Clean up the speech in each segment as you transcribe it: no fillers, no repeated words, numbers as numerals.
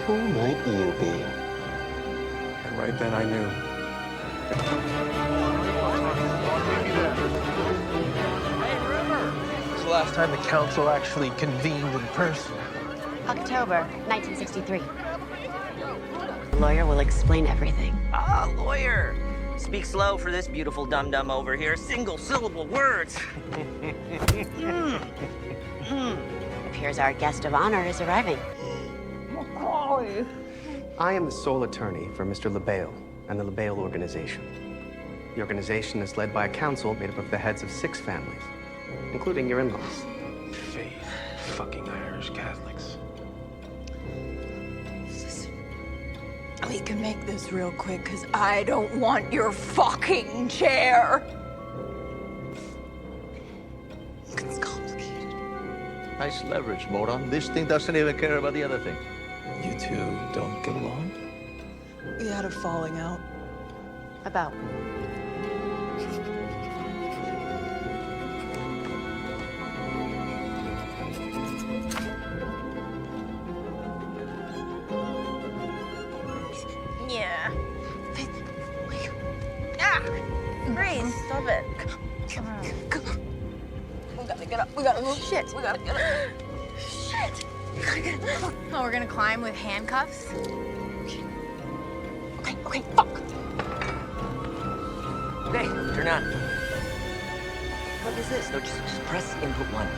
Who might you be? And right then I knew. When's the last time the council actually convened in person? October 1963. The lawyer will explain everything. Ah, lawyer. Speak slow for this beautiful dum-dum over here. Single-syllable words. Appears our guest of honor is arriving. MacCaullay. I am the sole attorney for Mr. LaBelle and the LaBelle organization. The organization is led by a council made up of the heads of 6 families, including your in-laws. Faith. Fucking Irish Catholics. We can make this real quick, because I don't want your fucking chair. It's complicated. Nice leverage, moron. This thing doesn't even care about the other thing. You two don't get along? We had a falling out. About. Yeah. Ah! Grace, stop it. Come on. We gotta get up. We gotta move. Shit. We gotta get up. Shit. We gotta get up. Oh, we're gonna climb with handcuffs? Okay, fuck. Okay, turn on. What is this? No, just press input 1.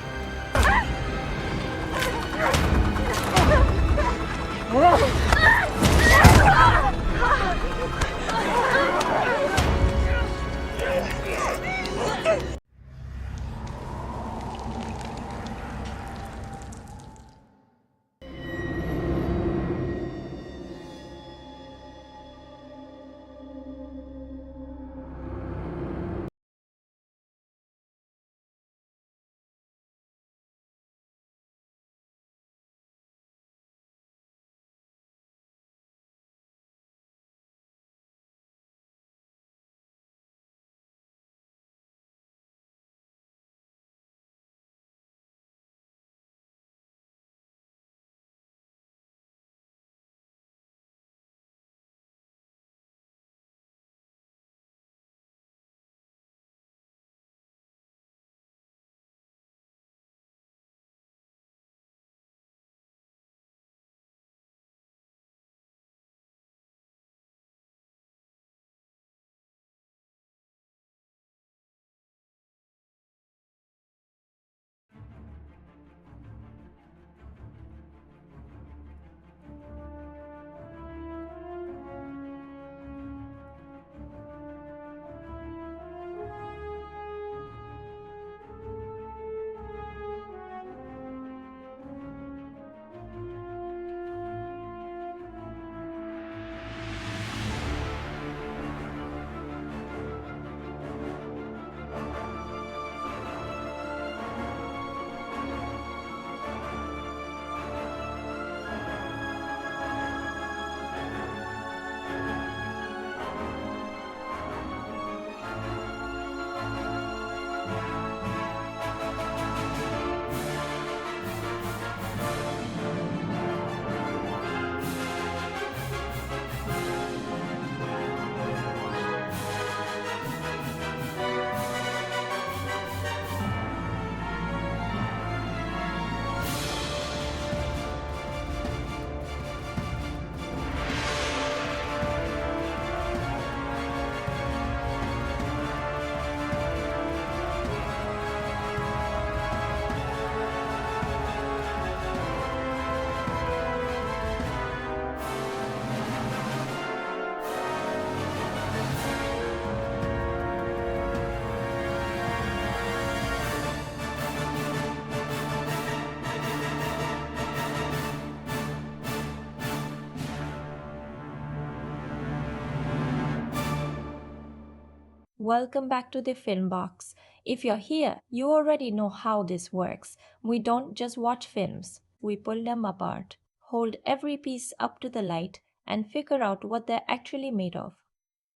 Welcome back to the Film Box. If you're here, you already know how this works. We don't just watch films, we pull them apart, hold every piece up to the light, and figure out what they're actually made of.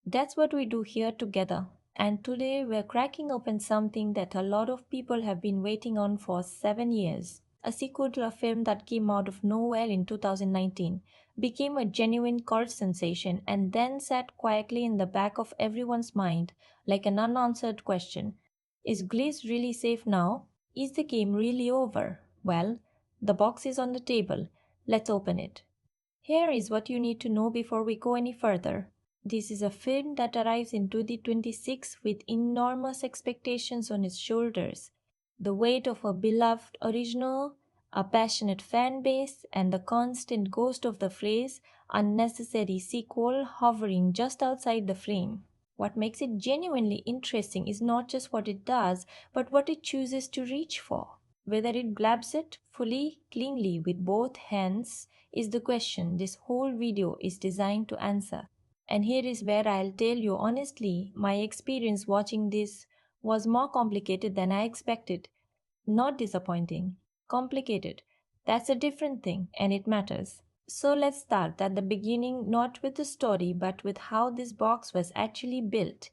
That's what we do here together. And today we're cracking open something that a lot of people have been waiting on for 7 years. A sequel to a film that came out of nowhere in 2019, became a genuine cult sensation, and then sat quietly in the back of everyone's mind like an unanswered question. Is Gliss really safe now? Is the game really over? Well, the box is on the table. Let's open it. Here is what you need to know before we go any further. This is a film that arrives in 2026 with enormous expectations on its shoulders. The weight of a beloved original, a passionate fan base, and the constant ghost of the phrase unnecessary sequel hovering just outside the frame. What makes it genuinely interesting is not just what it does, but what it chooses to reach for. Whether it grabs it fully, cleanly, with both hands is the question this whole video is designed to answer. And here is where I'll tell you honestly, my experience watching this was more complicated than I expected. Not disappointing. Complicated. That's a different thing, and it matters. So let's start at the beginning, not with the story, but with how this box was actually built.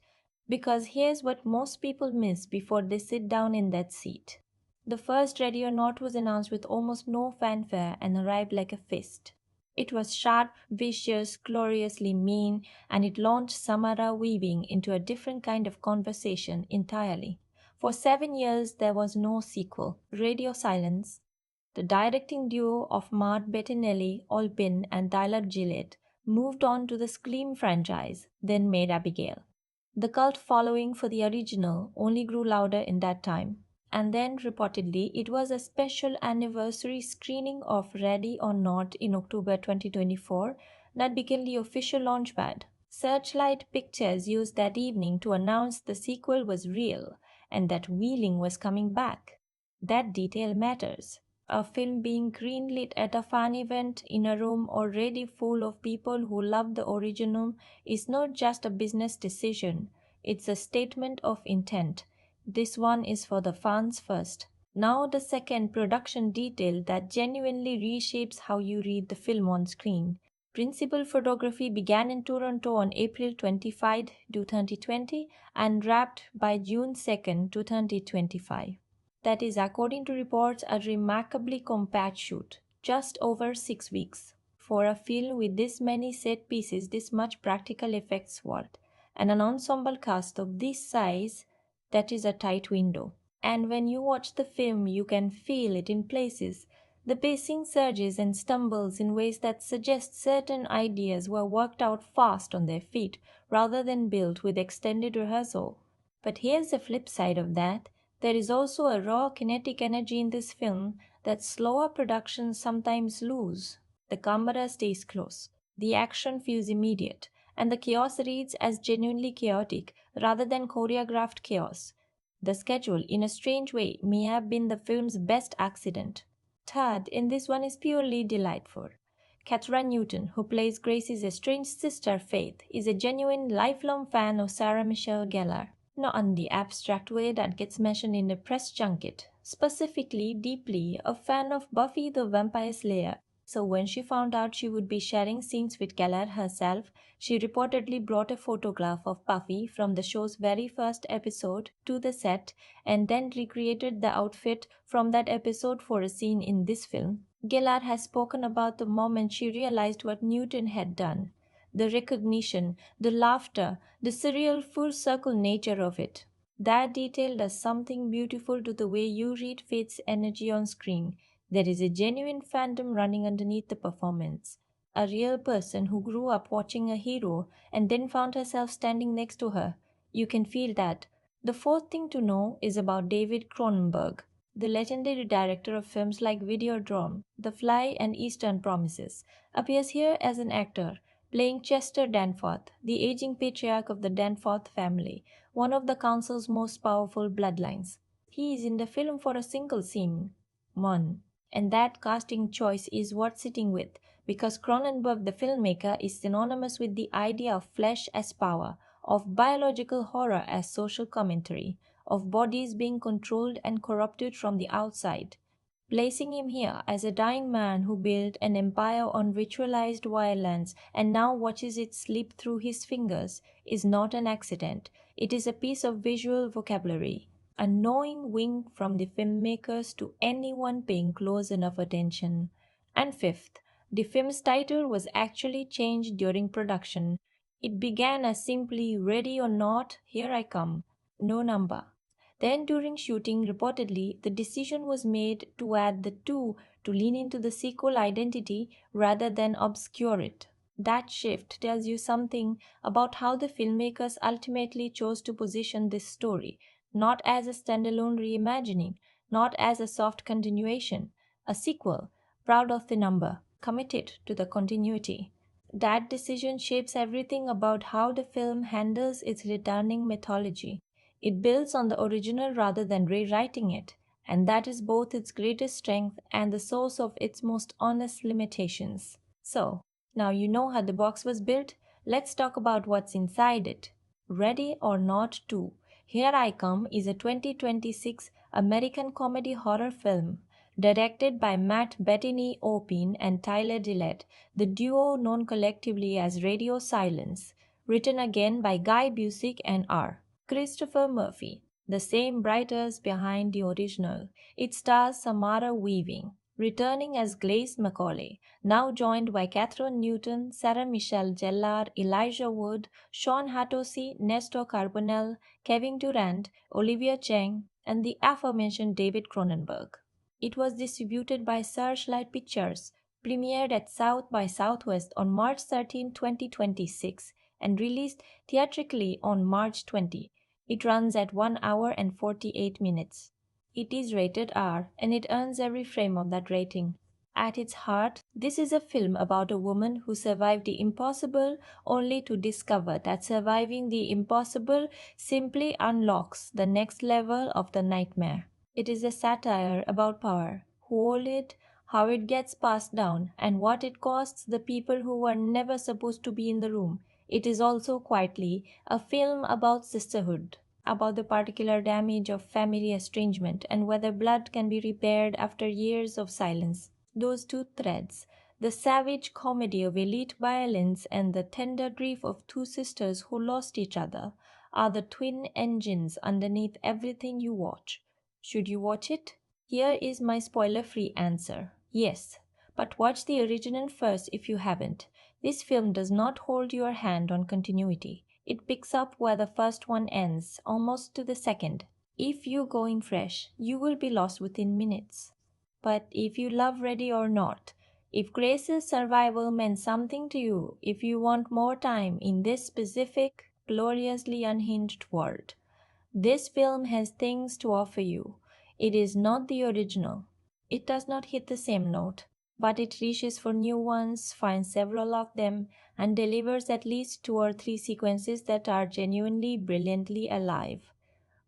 Because here's what most people miss before they sit down in that seat. The first Ready or Not was announced with almost no fanfare and arrived like a fist. It was sharp, vicious, gloriously mean, and it launched Samara Weaving into a different kind of conversation entirely. For 7 years, there was no sequel. Radio silence. The directing duo of Mart Bettinelli, Olpin, and Tyler Gillett moved on to the Scream franchise, then made Abigail. The cult following for the original only grew louder in that time. And then, reportedly, it was a special anniversary screening of Ready or Not in October 2024 that became the official launchpad. Searchlight Pictures used that evening to announce the sequel was real and that Wheeling was coming back. That detail matters. A film being greenlit at a fan event in a room already full of people who love the original is not just a business decision, it's a statement of intent. This one is for the fans first. Now the second production detail that genuinely reshapes how you read the film on screen. Principal photography began in Toronto on April 25, 2020 and wrapped by June 2, 2025. That is, according to reports, a remarkably compact shoot, just over 6 weeks. For a film with this many set pieces, this much practical effects work, and an ensemble cast of this size, that is a tight window. And when you watch the film, you can feel it in places. The pacing surges and stumbles in ways that suggest certain ideas were worked out fast on their feet rather than built with extended rehearsal. But here's the flip side of that. There is also a raw kinetic energy in this film that slower productions sometimes lose. The camera stays close, the action feels immediate, and the chaos reads as genuinely chaotic rather than choreographed chaos. The schedule, in a strange way, may have been the film's best accident. Third, in this one is purely delightful. Kathryn Newton, who plays Grace's estranged sister Faith, is a genuine lifelong fan of Sarah Michelle Gellar. Not in the abstract way that gets mentioned in the press junket. Specifically, deeply, a fan of Buffy the Vampire Slayer. So when she found out she would be sharing scenes with Gellar herself, she reportedly brought a photograph of Buffy from the show's very first episode to the set and then recreated the outfit from that episode for a scene in this film. Gellar has spoken about the moment she realized what Newton had done. The recognition, the laughter, the surreal full circle nature of it. That detail does something beautiful to the way you read Faith's energy on screen. There is a genuine fandom running underneath the performance. A real person who grew up watching a hero and then found herself standing next to her. You can feel that. The fourth thing to know is about David Cronenberg, the legendary director of films like Videodrome, The Fly, and Eastern Promises, appears here as an actor, playing Chester Danforth, the aging patriarch of the Danforth family, one of the council's most powerful bloodlines. He is in the film for a single scene. One. And that casting choice is worth sitting with, because Cronenberg, the filmmaker, is synonymous with the idea of flesh as power, of biological horror as social commentary, of bodies being controlled and corrupted from the outside. Placing him here as a dying man who built an empire on ritualized violence and now watches it slip through his fingers is not an accident. It is a piece of visual vocabulary, a knowing wink from the filmmakers to anyone paying close enough attention. And fifth, The film's title was actually changed during production. It began as simply Ready or Not, Here I Come, no number. Then during shooting, reportedly, the decision was made to add the 2 to lean into the sequel identity rather than obscure it. That shift tells you something about how the filmmakers ultimately chose to position this story, not as a standalone reimagining, not as a soft continuation, a sequel, proud of the number, committed to the continuity. That decision shapes everything about how the film handles its returning mythology. It builds on the original rather than rewriting it, and that is both its greatest strength and the source of its most honest limitations. So, now you know how the box was built, let's talk about what's inside it. Ready or Not 2, Here I Come is a 2026 American comedy horror film directed by Matt Bettini-Opin and Tyler Gillette, the duo known collectively as Radio Silence, written again by Guy Busick and R. Christopher Murphy, the same writers behind the original. It stars Samara Weaving, returning as Grace MacCaullay, now joined by Kathryn Newton, Sarah Michelle Gellar, Elijah Wood, Sean Hatosy, Nestor Carbonell, Kevin Durant, Olivia Cheng, and the aforementioned David Cronenberg. It was distributed by Searchlight Pictures, premiered at South by Southwest on March 13, 2026, and released theatrically on March 20. It runs at 1 hour and 48 minutes. It is rated R, and it earns every frame of that rating. At its heart, this is a film about a woman who survived the impossible only to discover that surviving the impossible simply unlocks the next level of the nightmare. It is a satire about power, who hold it, how it gets passed down, and what it costs the people who were never supposed to be in the room. It is also quietly a film about sisterhood, about the particular damage of family estrangement and whether blood can be repaired after years of silence. Those two threads, the savage comedy of elite violence and the tender grief of two sisters who lost each other, are the twin engines underneath everything you watch. Should you watch it? Here is my spoiler-free answer. Yes, but watch the original first if you haven't. This film does not hold your hand on continuity. It picks up where the first one ends, almost to the second. If you go in fresh, you will be lost within minutes. But if you love Ready or Not, if Grace's survival meant something to you, if you want more time in this specific, gloriously unhinged world, this film has things to offer you. It is not the original. It does not hit the same note, but it reaches for new ones, finds several of them, and delivers at least 2 or 3 sequences that are genuinely brilliantly alive.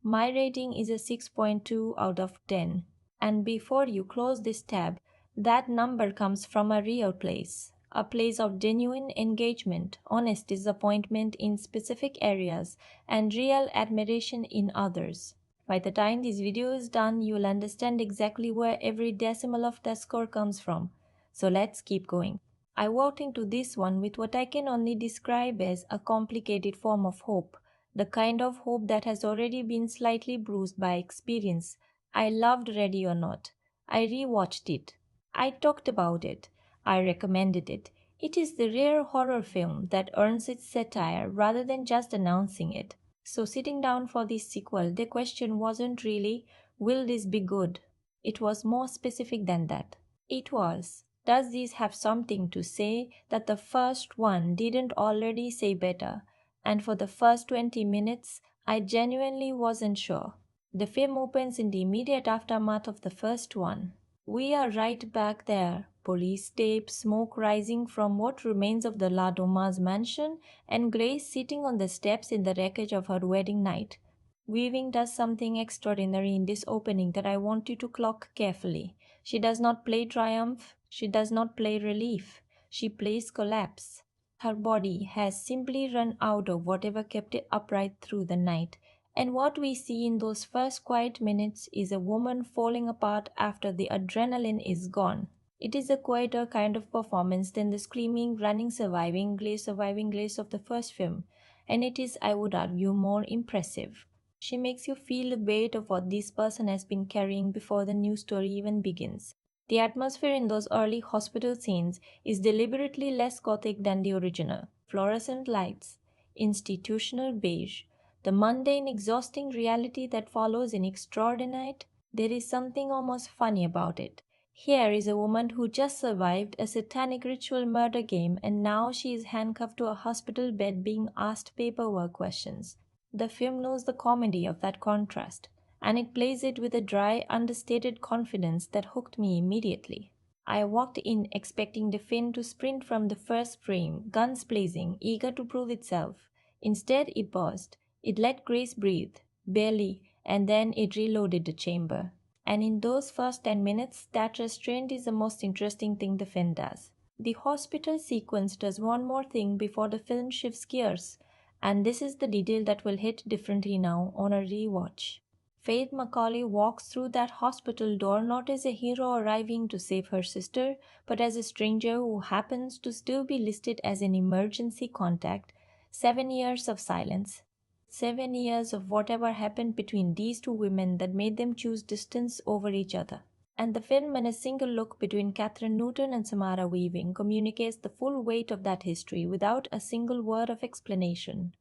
My rating is a 6.2 out of 10. And before you close this tab, that number comes from a real place. A place of genuine engagement, honest disappointment in specific areas, and real admiration in others. By the time this video is done, you'll understand exactly where every decimal of the score comes from. So let's keep going. I walked into this one with what I can only describe as a complicated form of hope, the kind of hope that has already been slightly bruised by experience. I loved Ready or Not. I rewatched it. I talked about it. I recommended it. It is the rare horror film that earns its satire rather than just announcing it. So sitting down for this sequel, the question wasn't really, will this be good? It was more specific than that. It was, does this have something to say that the first one didn't already say better? And for the first 20 minutes, I genuinely wasn't sure. The film opens in the immediate aftermath of the first one. We are right back there. Police tape, smoke rising from what remains of the La Doma's mansion, and Grace sitting on the steps in the wreckage of her wedding night. Weaving does something extraordinary in this opening that I want you to clock carefully. She does not play triumph. She does not play relief. She plays collapse. Her body has simply run out of whatever kept it upright through the night. And what we see in those first quiet minutes is a woman falling apart after the adrenaline is gone. It is a quieter kind of performance than the screaming, running, surviving Grace of the first film, and it is, I would argue, more impressive. She makes you feel the weight of what this person has been carrying before the new story even begins. The atmosphere in those early hospital scenes is deliberately less gothic than the original. Fluorescent lights, institutional beige, the mundane, exhausting reality that follows in extraordinate, there is something almost funny about it. Here is a woman who just survived a satanic ritual murder game and now she is handcuffed to a hospital bed being asked paperwork questions. The film knows the comedy of that contrast, and it plays it with a dry, understated confidence that hooked me immediately. I walked in expecting the film to sprint from the first frame, guns blazing, eager to prove itself. Instead, it paused. It let Grace breathe, barely, and then it reloaded the chamber. And in those first 10 minutes, that restraint is the most interesting thing the film does. The hospital sequence does one more thing before the film shifts gears, and this is the detail that will hit differently now on a rewatch. Faith MacCaullay walks through that hospital door not as a hero arriving to save her sister, but as a stranger who happens to still be listed as an emergency contact. 7 years of silence. 7 years of whatever happened between these two women that made them choose distance over each other. And the film, in a single look between Kathryn Newton and Samara Weaving, communicates the full weight of that history without a single word of explanation.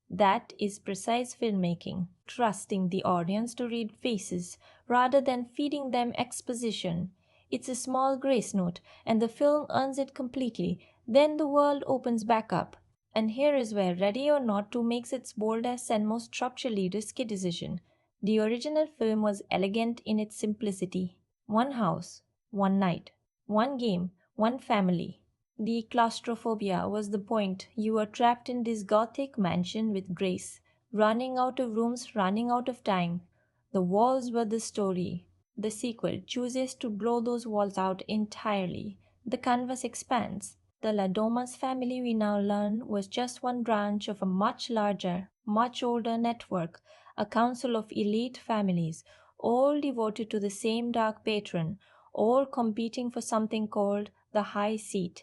That is precise filmmaking, trusting the audience to read faces rather than feeding them exposition. It's a small grace note, and the film earns it completely. Then the world opens back up. And here is where Ready or Not 2 makes its boldest and most structurally risky decision. The original film was elegant in its simplicity. One house, one night, one game, one family. The claustrophobia was the point. You were trapped in this gothic mansion with Grace, running out of rooms, running out of time. The walls were the story. The sequel chooses to blow those walls out entirely. The canvas expands. The Ladomas family, we now learn, was just one branch of a much larger, much older network, a council of elite families, all devoted to the same dark patron, all competing for something called the high seat.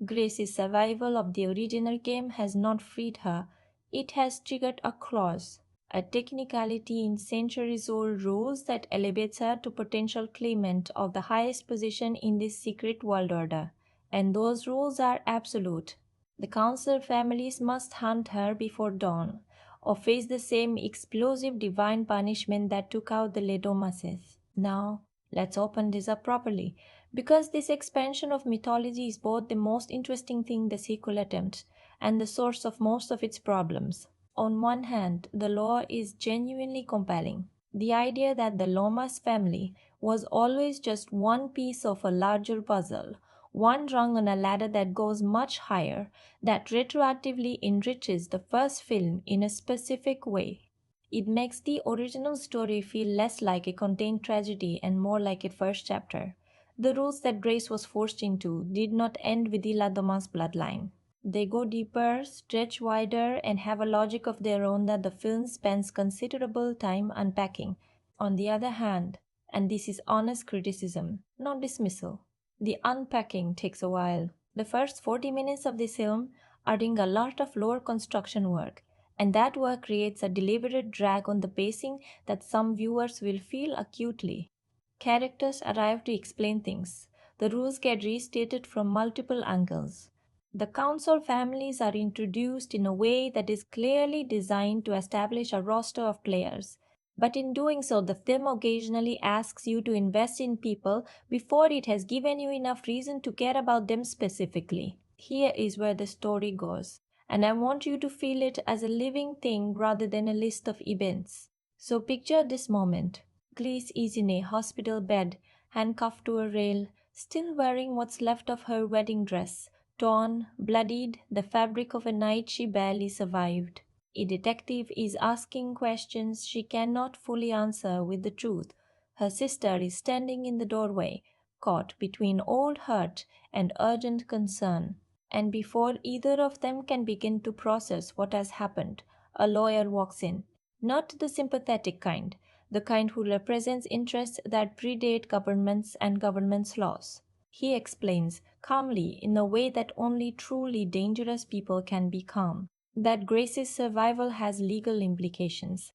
Grace's survival of the original game has not freed her. It has triggered a clause, a technicality in centuries-old rules that elevates her to potential claimant of the highest position in this secret world order. And those rules are absolute. The council families must hunt her before dawn, or face the same explosive divine punishment that took out the Ladomases. Now, let's open this up properly, because this expansion of mythology is both the most interesting thing the sequel attempts and the source of most of its problems. On one hand, the lore is genuinely compelling. The idea that the Lomas family was always just one piece of a larger puzzle, one rung on a ladder that goes much higher, that retroactively enriches the first film in a specific way. It makes the original story feel less like a contained tragedy and more like a first chapter. The rules that Grace was forced into did not end with the Ladomas bloodline. They go deeper, stretch wider, and have a logic of their own that the film spends considerable time unpacking. On the other hand, and this is honest criticism, not dismissal, the unpacking takes a while. The first 40 minutes of this film are doing a lot of lore construction work, and that work creates a deliberate drag on the pacing that some viewers will feel acutely. Characters arrive to explain things. The rules get restated from multiple angles. The council families are introduced in a way that is clearly designed to establish a roster of players. But in doing so, the film occasionally asks you to invest in people before it has given you enough reason to care about them specifically. Here is where the story goes, and I want you to feel it as a living thing rather than a list of events. So picture this moment. Grace is in a hospital bed, handcuffed to a rail, still wearing what's left of her wedding dress, torn, bloodied, the fabric of a night she barely survived. A detective is asking questions she cannot fully answer with the truth. Her sister is standing in the doorway, caught between old hurt and urgent concern. And before either of them can begin to process what has happened, a lawyer walks in. Not the sympathetic kind, the kind who represents interests that predate governments and government's laws. He explains, calmly, in a way that only truly dangerous people can be calm, that Grace's survival has legal implications,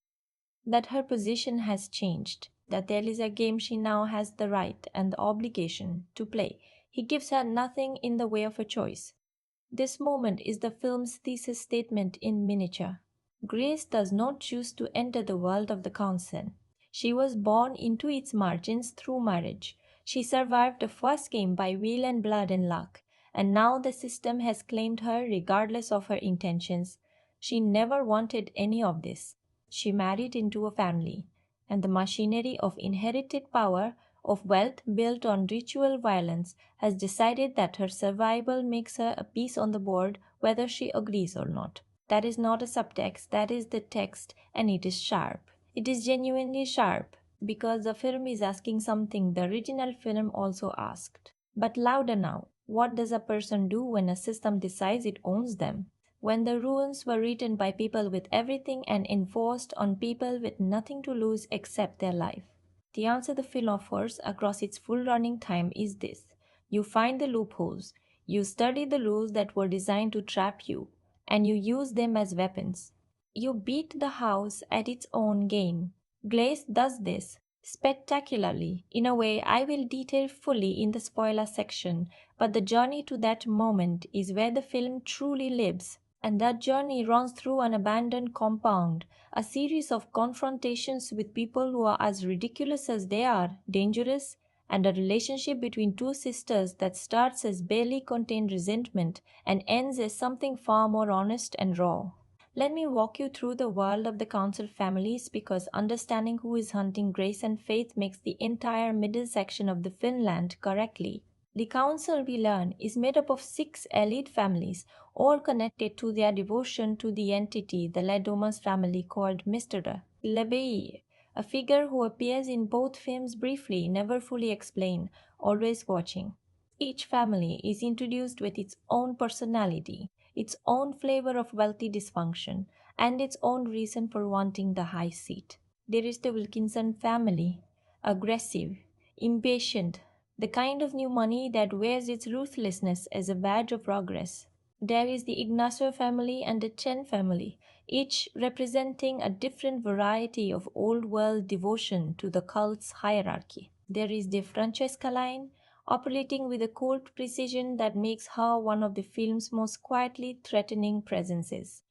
that her position has changed. that there is a game she now has the right and the obligation to play. He gives her nothing in the way of a choice. This moment is the film's thesis statement in miniature. Grace does not choose to enter the world of the council. She was born into its margins through marriage. She survived the first game by will and blood and luck, and now the system has claimed her regardless of her intentions. She never wanted any of this. She married into a family, and the machinery of inherited power, of wealth built on ritual violence, has decided that her survival makes her a piece on the board whether she agrees or not. That is not a subtext, that is the text, and it is sharp. It is genuinely sharp, because the film is asking something the original film also asked. But louder now, what does a person do when a system decides it owns them? When the rules were written by people with everything and enforced on people with nothing to lose except their life? The answer the film offers across its full running time is this. You find the loopholes, you study the rules that were designed to trap you, and you use them as weapons. You beat the house at its own game. Grace does this spectacularly, in a way I will detail fully in the spoiler section, but the journey to that moment is where the film truly lives, and that journey runs through an abandoned compound, a series of confrontations with people who are as ridiculous as they are dangerous, and a relationship between two sisters that starts as barely contained resentment and ends as something far more honest and raw. Let me walk you through the world of the council families, because understanding who is hunting Grace and Faith makes the entire middle section of the film land correctly. The council, we learn, is made up of 6 elite families, all connected to their devotion to the entity, the Ladomas family, called Mr. LeBay, a figure who appears in both films briefly, never fully explained, always watching. Each family is introduced with its own personality, its own flavor of wealthy dysfunction, and its own reason for wanting the high seat. There is the Wilkinson family, aggressive, impatient, the kind of new money that wears its ruthlessness as a badge of progress. There is the Ignacio family and the Chen family, each representing a different variety of old-world devotion to the cult's hierarchy. There is the Francesca line, operating with a cold precision that makes her one of the film's most quietly threatening presences.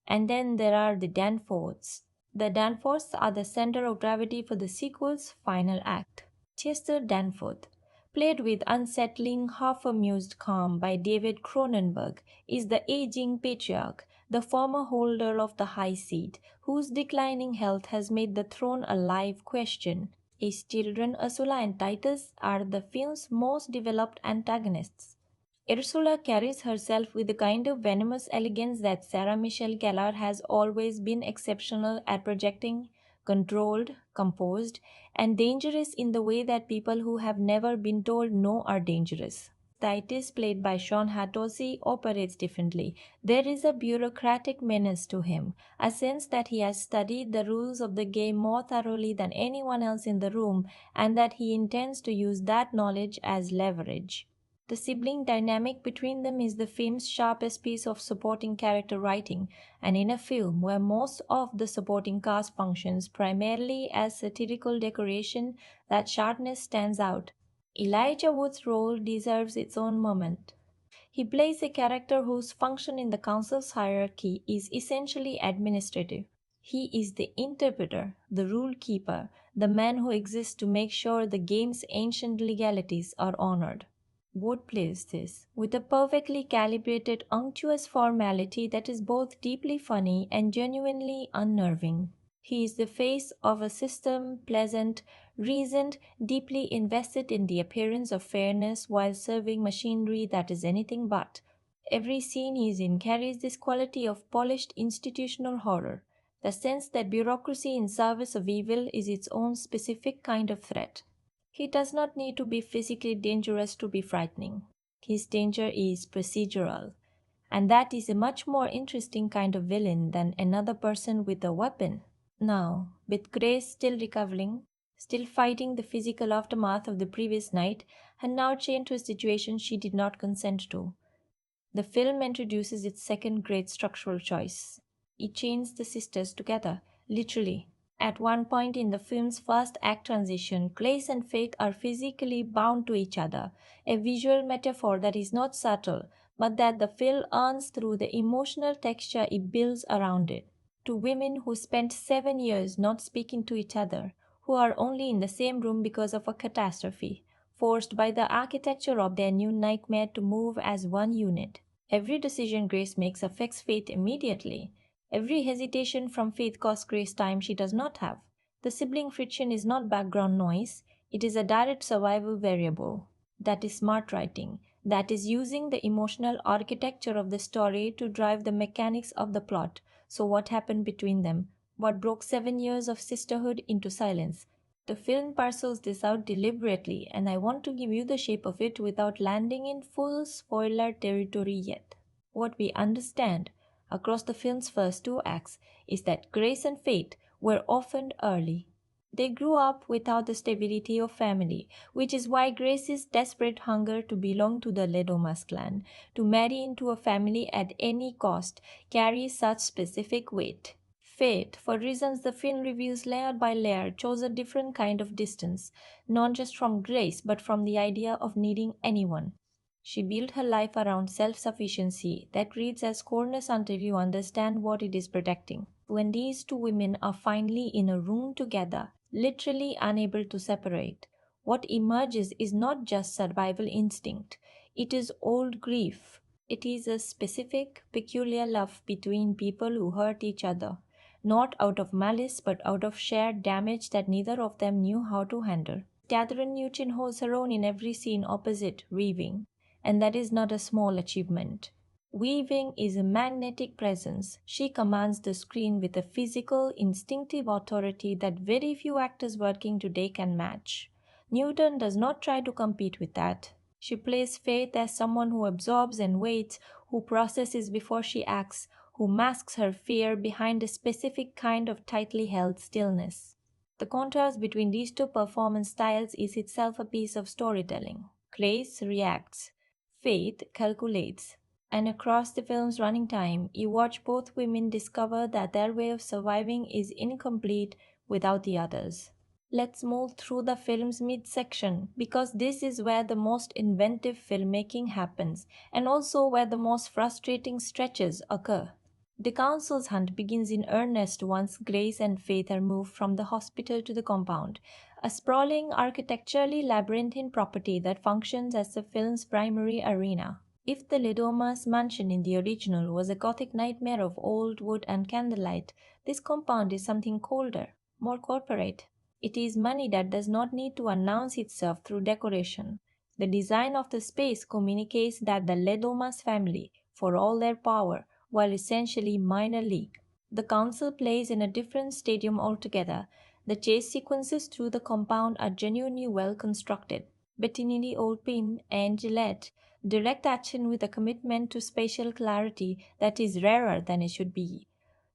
And then there are the Danforths. The Danforths are the center of gravity for the sequel's final act. Chester Danforth, played with unsettling, half-amused calm by David Cronenberg, is the aging patriarch, the former holder of the high seat, whose declining health has made the throne a live question. His children Ursula and Titus are the film's most developed antagonists. Ursula carries herself with the kind of venomous elegance that Sarah Michelle Gellar has always been exceptional at projecting, controlled, composed, and dangerous in the way that people who have never been told no are dangerous. Titus, played by Sean Hatosy, operates differently. There is a bureaucratic menace to him, a sense that he has studied the rules of the game more thoroughly than anyone else in the room, and that he intends to use that knowledge as leverage. The sibling dynamic between them is the film's sharpest piece of supporting character writing, and in a film where most of the supporting cast functions primarily as satirical decoration, that sharpness stands out. Elijah Wood's role deserves its own moment. He plays a character whose function in the council's hierarchy is essentially administrative. He is the interpreter, the rule keeper, the man who exists to make sure the game's ancient legalities are honored. Wood plays this with a perfectly calibrated, unctuous formality that is both deeply funny and genuinely unnerving. He is the face of a system, pleasant, reasoned, deeply invested in the appearance of fairness while serving machinery that is anything but. Every scene he is in carries this quality of polished institutional horror, the sense that bureaucracy in service of evil is its own specific kind of threat. He does not need to be physically dangerous to be frightening. His danger is procedural, and that is a much more interesting kind of villain than another person with a weapon. Now, with Grace still recovering, still fighting the physical aftermath of the previous night, and now chained to a situation she did not consent to, the film introduces its second great structural choice. It chains the sisters together, literally. At one point in the film's first act transition, Grace and Faith are physically bound to each other, a visual metaphor that is not subtle, but that the film earns through the emotional texture it builds around it. Two women who spent 7 years not speaking to each other, who are only in the same room because of a catastrophe, forced by the architecture of their new nightmare to move as one unit. Every decision Grace makes affects Faith immediately. Every hesitation from Faith costs Grace time she does not have. The sibling friction is not background noise, it is a direct survival variable. That is smart writing. That is using the emotional architecture of the story to drive the mechanics of the plot. So what happened between them? What broke 7 years of sisterhood into silence? The film parcels this out deliberately, and I want to give you the shape of it without landing in full spoiler territory yet. What we understand across the film's first 2 acts is that Grace and Faith were orphaned early. They grew up without the stability of family, which is why Grace's desperate hunger to belong to the Ledomas clan, to marry into a family at any cost, carries such specific weight. Faith, for reasons the film reveals layer by layer, chose a different kind of distance, not just from Grace, but from the idea of needing anyone. She built her life around self-sufficiency that reads as coldness until you understand what it is protecting. When these two women are finally in a room together, literally unable to separate, what emerges is not just survival instinct. It is old grief. It is a specific, peculiar love between people who hurt each other, not out of malice but out of shared damage that neither of them knew how to handle. Kathryn Newton holds her own in every scene opposite Weaving, and that is not a small achievement. Weaving is a magnetic presence. She commands the screen with a physical, instinctive authority that very few actors working today can match. Newton does not try to compete with that. She plays Faith as someone who absorbs and waits, who processes before she acts, who masks her fear behind a specific kind of tightly held stillness. The contrast between these two performance styles is itself a piece of storytelling. Grace reacts. Faith calculates. And across the film's running time, you watch both women discover that their way of surviving is incomplete without the others. Let's move through the film's midsection, because this is where the most inventive filmmaking happens, and also where the most frustrating stretches occur. The council's hunt begins in earnest once Grace and Faith are moved from the hospital to the compound, a sprawling, architecturally labyrinthine property that functions as the film's primary arena. If the Ledomas mansion in the original was a gothic nightmare of old wood and candlelight, this compound is something colder, more corporate. It is money that does not need to announce itself through decoration. The design of the space communicates that the Ledomas family, for all their power, while essentially minor league. The council plays in a different stadium altogether. The chase sequences through the compound are genuinely well constructed. Bettinelli Old Pin and Gillette direct action with a commitment to spatial clarity that is rarer than it should be.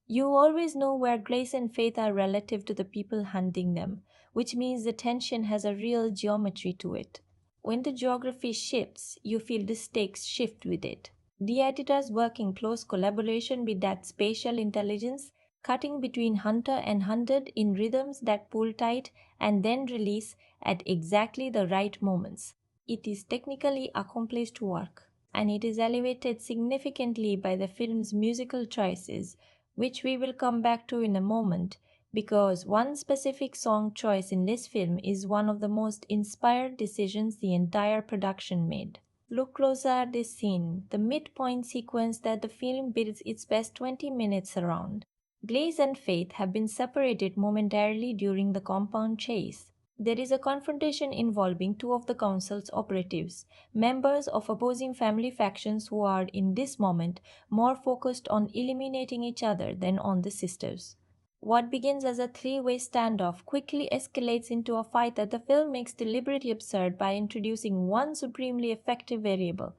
You always know where Grace and Faith are relative to the people hunting them, which means the tension has a real geometry to it. When the geography shifts, you feel the stakes shift with it. The editors work in close collaboration with that spatial intelligence, cutting between hunter and hunted in rhythms that pull tight and then release at exactly the right moments. It is technically accomplished work, and it is elevated significantly by the film's musical choices, which we will come back to in a moment, because one specific song choice in this film is one of the most inspired decisions the entire production made. Look closer at this scene, the midpoint sequence that the film builds its best 20 minutes around. Grace and Faith have been separated momentarily during the compound chase. There is a confrontation involving two of the council's operatives, members of opposing family factions who are, in this moment, more focused on eliminating each other than on the sisters. What begins as a three-way standoff quickly escalates into a fight that the film makes deliberately absurd by introducing one supremely effective variable: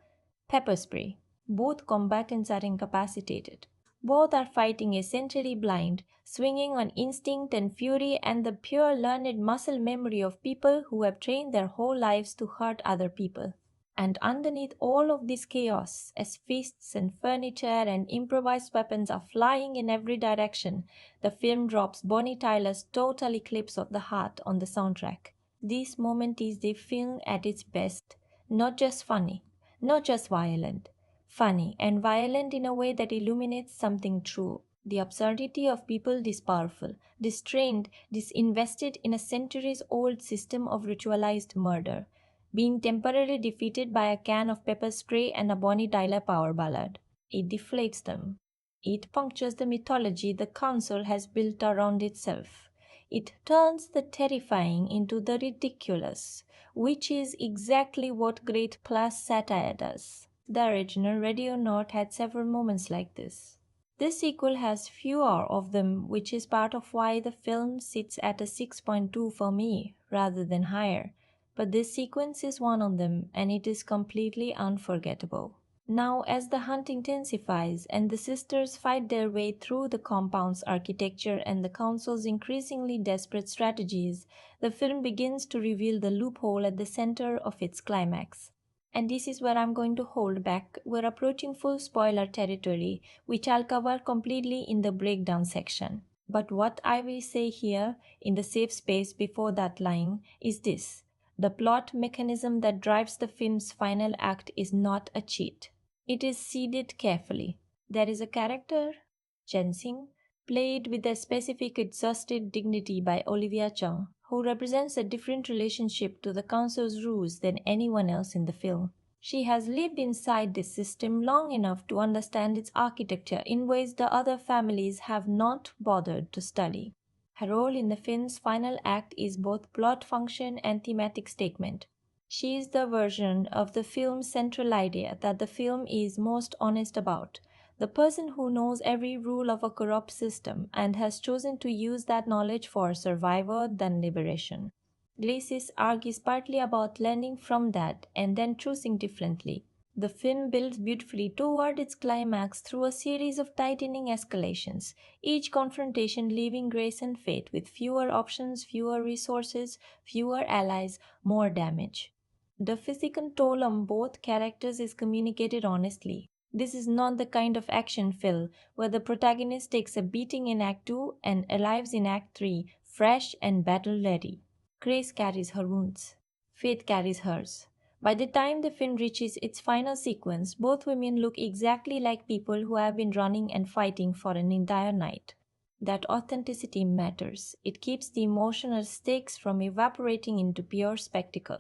pepper spray. Both combatants are incapacitated. Both are fighting essentially blind, swinging on instinct and fury and the pure learned muscle memory of people who have trained their whole lives to hurt other people. And underneath all of this chaos, as fists and furniture and improvised weapons are flying in every direction, the film drops Bonnie Tyler's Total Eclipse of the Heart on the soundtrack. This moment is the film at its best. Not just funny, not just violent. Funny and violent in a way that illuminates something true. The absurdity of people this powerful, this trained, this invested in a centuries-old system of ritualized murder, being temporarily defeated by a can of pepper spray and a Bonnie Tyler power ballad. It deflates them. It punctures the mythology the council has built around itself. It turns the terrifying into the ridiculous, which is exactly what great class satire does. The original Ready or Not had several moments like this. This sequel has fewer of them, which is part of why the film sits at a 6.2 for me, rather than higher. But this sequence is one of them, and it is completely unforgettable. Now, as the hunt intensifies and the sisters fight their way through the compound's architecture and the council's increasingly desperate strategies, the film begins to reveal the loophole at the center of its climax. And this is where I'm going to hold back. We're approaching full spoiler territory, which I'll cover completely in the breakdown section. But what I will say here, in the safe space before that line, is this. The plot mechanism that drives the film's final act is not a cheat. It is seeded carefully. There is a character, Jensing, played with a specific exhausted dignity by Olivia Chung, who represents a different relationship to the council's rules than anyone else in the film. She has lived inside this system long enough to understand its architecture in ways the other families have not bothered to study. Her role in the film's final act is both plot function and thematic statement. She is the version of the film's central idea that the film is most honest about, the person who knows every rule of a corrupt system and has chosen to use that knowledge for survival than liberation. Grace's arc is partly about learning from that and then choosing differently. The film builds beautifully toward its climax through a series of tightening escalations, each confrontation leaving Grace and Fate with fewer options, fewer resources, fewer allies, more damage. The physical toll on both characters is communicated honestly. This is not the kind of action film where the protagonist takes a beating in Act 2 and arrives in Act 3 fresh and battle-ready. Grace carries her wounds. Fate carries hers. By the time the film reaches its final sequence, both women look exactly like people who have been running and fighting for an entire night. That authenticity matters. It keeps the emotional stakes from evaporating into pure spectacle.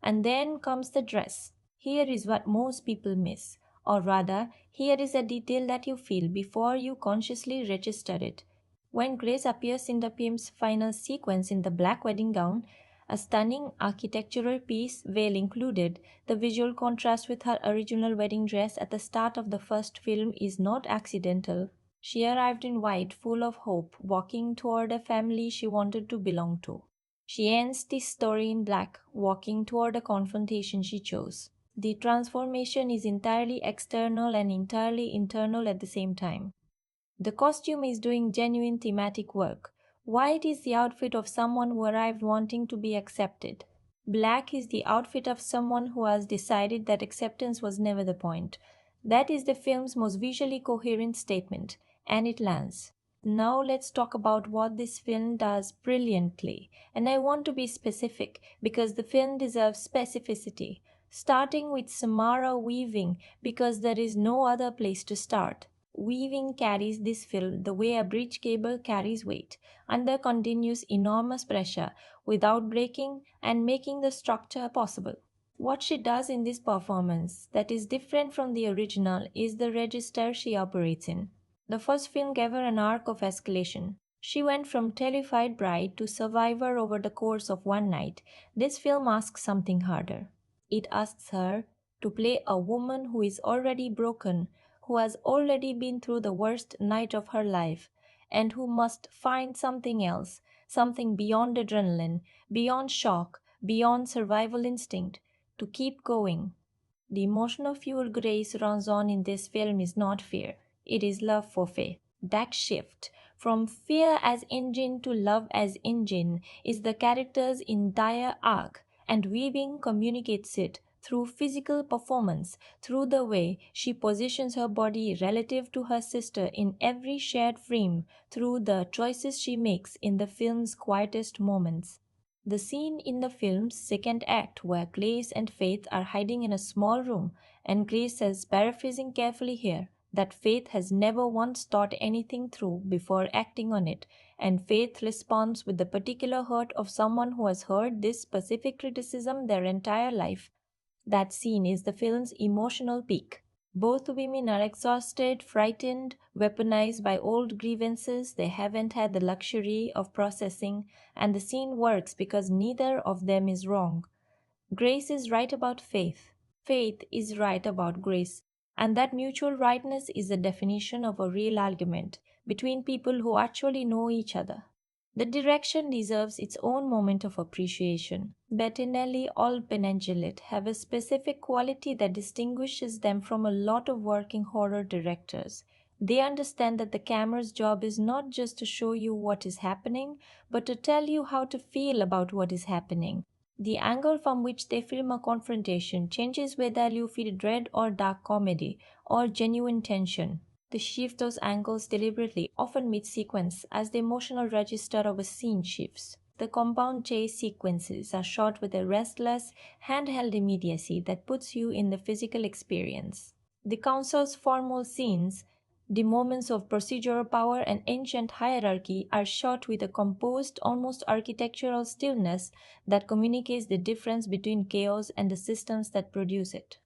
And then comes the dress. Here is what most people miss. Or rather, here is a detail that you feel before you consciously register it. When Grace appears in the film's final sequence in the black wedding gown, a stunning architectural piece, veil included, the visual contrast with her original wedding dress at the start of the first film is not accidental. She arrived in white, full of hope, walking toward a family she wanted to belong to. She ends this story in black, walking toward a confrontation she chose. The transformation is entirely external and entirely internal at the same time. The costume is doing genuine thematic work. White is the outfit of someone who arrived wanting to be accepted. Black is the outfit of someone who has decided that acceptance was never the point. That is the film's most visually coherent statement, and it lands. Now let's talk about what this film does brilliantly, and I want to be specific because the film deserves specificity, starting with Samara Weaving because there is no other place to start. Weaving carries this film the way a bridge cable carries weight, under continuous enormous pressure, without breaking and making the structure possible. What she does in this performance that is different from the original is the register she operates in. The first film gave her an arc of escalation. She went from terrified bride to survivor over the course of one night. This film asks something harder. It asks her to play a woman who is already broken, who has already been through the worst night of her life, and who must find something else, something beyond adrenaline, beyond shock, beyond survival instinct, to keep going. The emotional fuel Grace runs on in this film is not fear. It is love for Faye. That shift from fear as engine to love as engine is the character's entire arc, and Weaving communicates it through physical performance, through the way she positions her body relative to her sister in every shared frame, through the choices she makes in the film's quietest moments. The scene in the film's second act where Grace and Faith are hiding in a small room, and Grace says, paraphrasing carefully here, that Faith has never once thought anything through before acting on it, and Faith responds with the particular hurt of someone who has heard this specific criticism their entire life. That scene is the film's emotional peak. Both women are exhausted, frightened, weaponized by old grievances they haven't had the luxury of processing, and the scene works because neither of them is wrong. Grace is right about Faith. Faith is right about Grace. And that mutual rightness is the definition of a real argument between people who actually know each other. The direction deserves its own moment of appreciation. Bettinelli or Penangeli have a specific quality that distinguishes them from a lot of working horror directors. They understand that the camera's job is not just to show you what is happening, but to tell you how to feel about what is happening. The angle from which they film a confrontation changes whether you feel dread or dark comedy or genuine tension. They shift those angles deliberately, often mid-sequence, as the emotional register of a scene shifts. The compound chase sequences are shot with a restless, handheld immediacy that puts you in the physical experience. The council's formal scenes, the moments of procedural power and ancient hierarchy, are shot with a composed, almost architectural stillness that communicates the difference between chaos and the systems that produce it.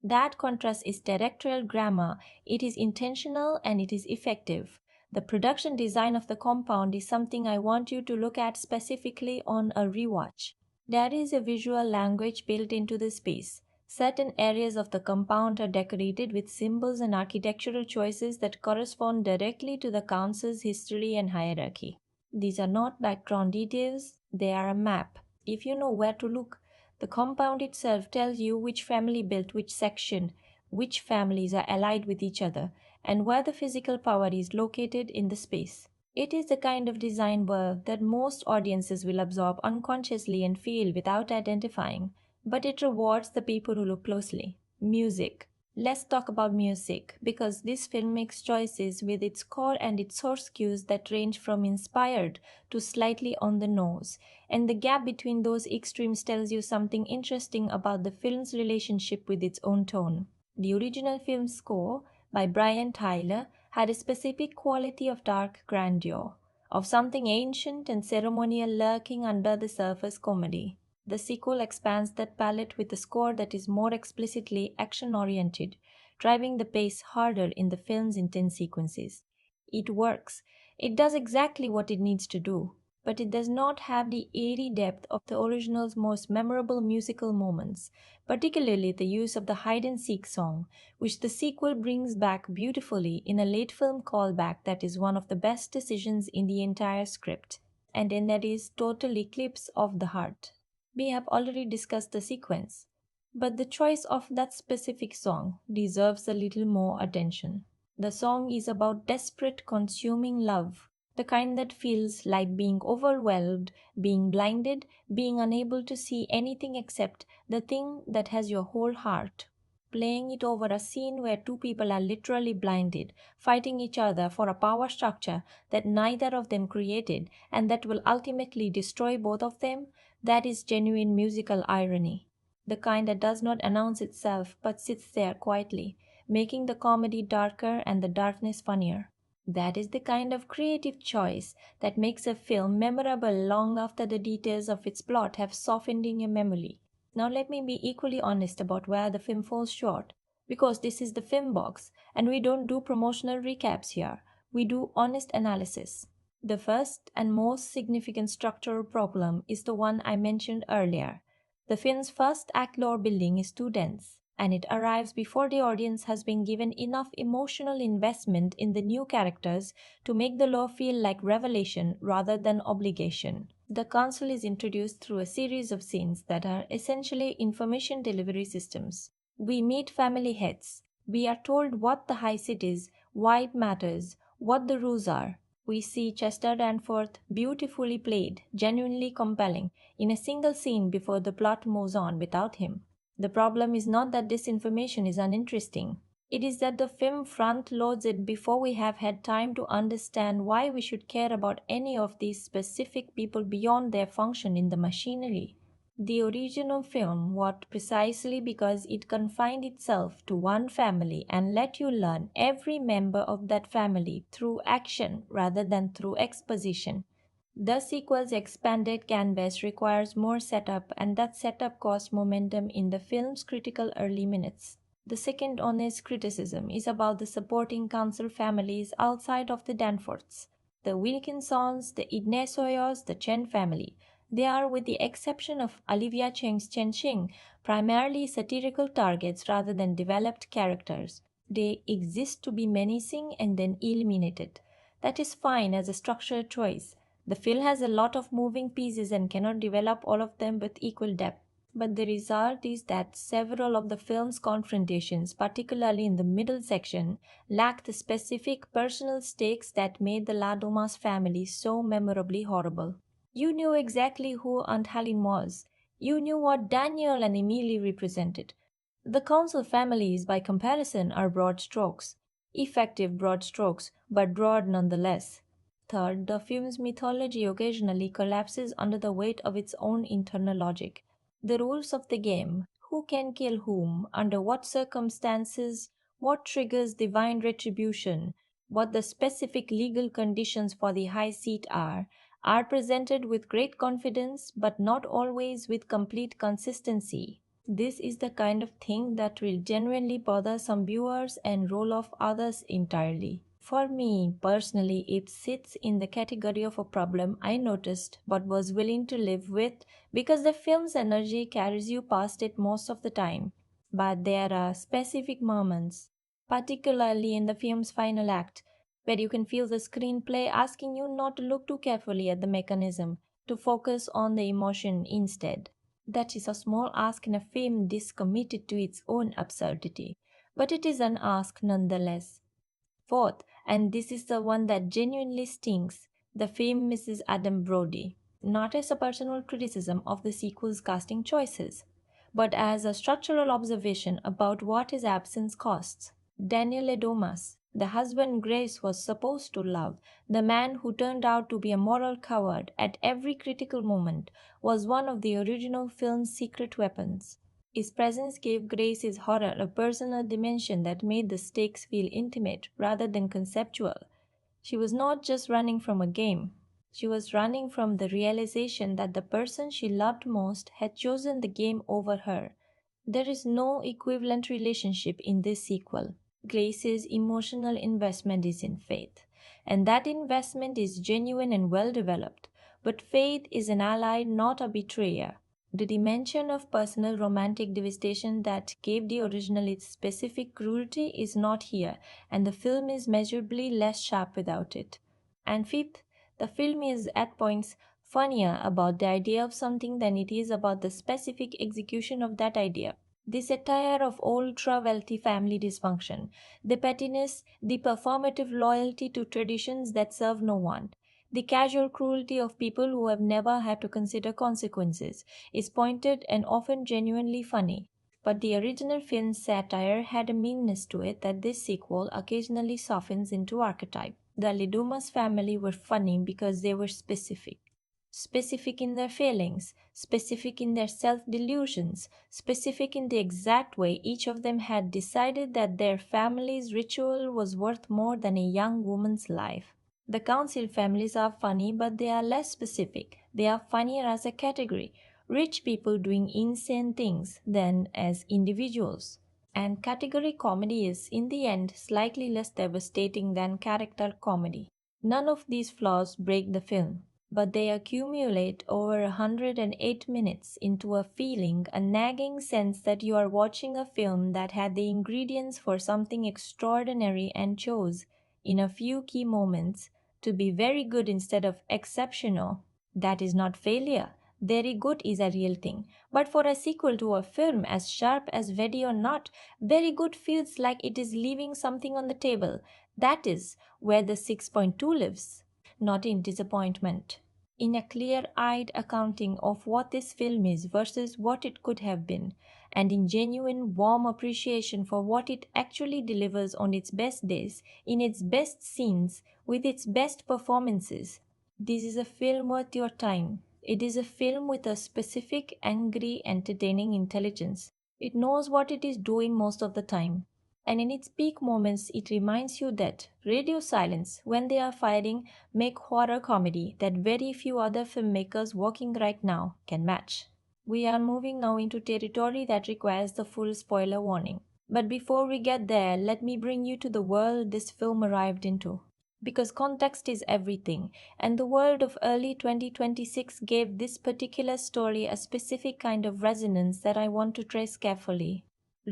That contrast is directorial grammar, it is intentional and it is effective. The production design of the compound is something I want you to look at specifically on a rewatch. There is a visual language built into the space. Certain areas of the compound are decorated with symbols and architectural choices that correspond directly to the council's history and hierarchy. These are not background details, they are a map. If you know where to look, the compound itself tells you which family built which section, which families are allied with each other, and where the physical power is located in the space. It is the kind of design work that most audiences will absorb unconsciously and feel without identifying, but it rewards the people who look closely. Music. Let's talk about music, because this film makes choices with its core and its source cues that range from inspired to slightly on the nose, and the gap between those extremes tells you something interesting about the film's relationship with its own tone. The original film score, by Brian Tyler, had a specific quality of dark grandeur, of something ancient and ceremonial lurking under the surface comedy. The sequel expands that palette with a score that is more explicitly action-oriented, driving the pace harder in the film's intense sequences. It works. It does exactly what it needs to do, but it does not have the airy depth of the original's most memorable musical moments, particularly the use of the hide-and-seek song, which the sequel brings back beautifully in a late film callback that is one of the best decisions in the entire script, and then that is total eclipse of the heart. We have already discussed the sequence, but the choice of that specific song deserves a little more attention. The song is about desperate, consuming love, the kind that feels like being overwhelmed, being blinded, being unable to see anything except the thing that has your whole heart. Playing it over a scene where two people are literally blinded, fighting each other for a power structure that neither of them created and that will ultimately destroy both of them, that is genuine musical irony. The kind that does not announce itself but sits there quietly, making the comedy darker and the darkness funnier. That is the kind of creative choice that makes a film memorable long after the details of its plot have softened in your memory. Now let me be equally honest about where the film falls short, because this is the Film Box and we don't do promotional recaps here, we do honest analysis. The first and most significant structural problem is the one I mentioned earlier. The film's first act lore building is too dense, and it arrives before the audience has been given enough emotional investment in the new characters to make the lore feel like revelation rather than obligation. The council is introduced through a series of scenes that are essentially information delivery systems. We meet family heads. We are told what the high seat is, why it matters, what the rules are. We see Chester Danforth, beautifully played, genuinely compelling, in a single scene before the plot moves on without him. The problem is not that this information is uninteresting. It is that the film front loads it before we have had time to understand why we should care about any of these specific people beyond their function in the machinery. The original film worked precisely because it confined itself to one family and let you learn every member of that family through action rather than through exposition. The sequel's expanded canvas requires more setup, and that setup costs momentum in the film's critical early minutes. The second honest criticism is about the supporting council families outside of the Danforths. The Wilkinsons, the Ignacios, the Chen family. They are, with the exception of Olivia Cheng's Chen Xing, primarily satirical targets rather than developed characters. They exist to be menacing and then eliminated. That is fine as a structured choice. The film has a lot of moving pieces and cannot develop all of them with equal depth. But the result is that several of the film's confrontations, particularly in the middle section, lack the specific personal stakes that made the La Dumas family so memorably horrible. You knew exactly who Aunt Helen was. You knew what Daniel and Emily represented. The council families, by comparison, are broad strokes. Effective broad strokes, but broad nonetheless. Third, the film's mythology occasionally collapses under the weight of its own internal logic. The rules of the game, who can kill whom, under what circumstances, what triggers divine retribution, what the specific legal conditions for the high seat are presented with great confidence but not always with complete consistency. This is the kind of thing that will genuinely bother some viewers and roll off others entirely. For me, personally, it sits in the category of a problem I noticed but was willing to live with because the film's energy carries you past it most of the time. But there are specific moments, particularly in the film's final act, where you can feel the screenplay asking you not to look too carefully at the mechanism, to focus on the emotion instead. That is a small ask in a film this committed to its own absurdity, but it is an ask nonetheless. Fourth, and this is the one that genuinely stings, the film misses Adam Brody, not as a personal criticism of the sequel's casting choices, but as a structural observation about what his absence costs. Daniel Edomas, the husband Grace was supposed to love, the man who turned out to be a moral coward at every critical moment, was one of the original film's secret weapons. His presence gave Grace's horror a personal dimension that made the stakes feel intimate rather than conceptual. She was not just running from a game. She was running from the realization that the person she loved most had chosen the game over her. There is no equivalent relationship in this sequel. Grace's emotional investment is in Faith, and that investment is genuine and well developed. But Faith is an ally, not a betrayer. The dimension of personal romantic devastation that gave the original its specific cruelty is not here, and the film is measurably less sharp without it. And fifth, the film is at points funnier about the idea of something than it is about the specific execution of that idea. The satire of ultra-wealthy family dysfunction, the pettiness, the performative loyalty to traditions that serve no one, the casual cruelty of people who have never had to consider consequences, is pointed and often genuinely funny. But the original film's satire had a meanness to it that this sequel occasionally softens into archetype. The Lidumas family were funny because they were specific. Specific in their failings, specific in their self-delusions, specific in the exact way each of them had decided that their family's ritual was worth more than a young woman's life. The council families are funny, but they are less specific. They are funnier as a category, rich people doing insane things, than as individuals. And category comedy is, in the end, slightly less devastating than character comedy. None of these flaws break the film, but they accumulate over 108 minutes into a feeling, a nagging sense that you are watching a film that had the ingredients for something extraordinary and chose, in a few key moments, to be very good instead of exceptional. That is not failure. Very good is a real thing. But for a sequel to a film as sharp as Ready or Not, very good feels like it is leaving something on the table. That is where the 6.2 lives, not in disappointment. in a clear-eyed accounting of what this film is versus what it could have been, and in genuine, warm appreciation for what it actually delivers on its best days, in its best scenes, with its best performances. This is a film worth your time. It is a film with a specific, angry, entertaining intelligence. It knows what it is doing most of the time. And in its peak moments, it reminds you that radio silence, when they are firing, make horror comedy that very few other filmmakers working right now can match. We are moving now into territory that requires the full spoiler warning. But before we get there, let me bring you to the world this film arrived into. Because context is everything, and the world of early 2026 gave this particular story a specific kind of resonance that I want to trace carefully.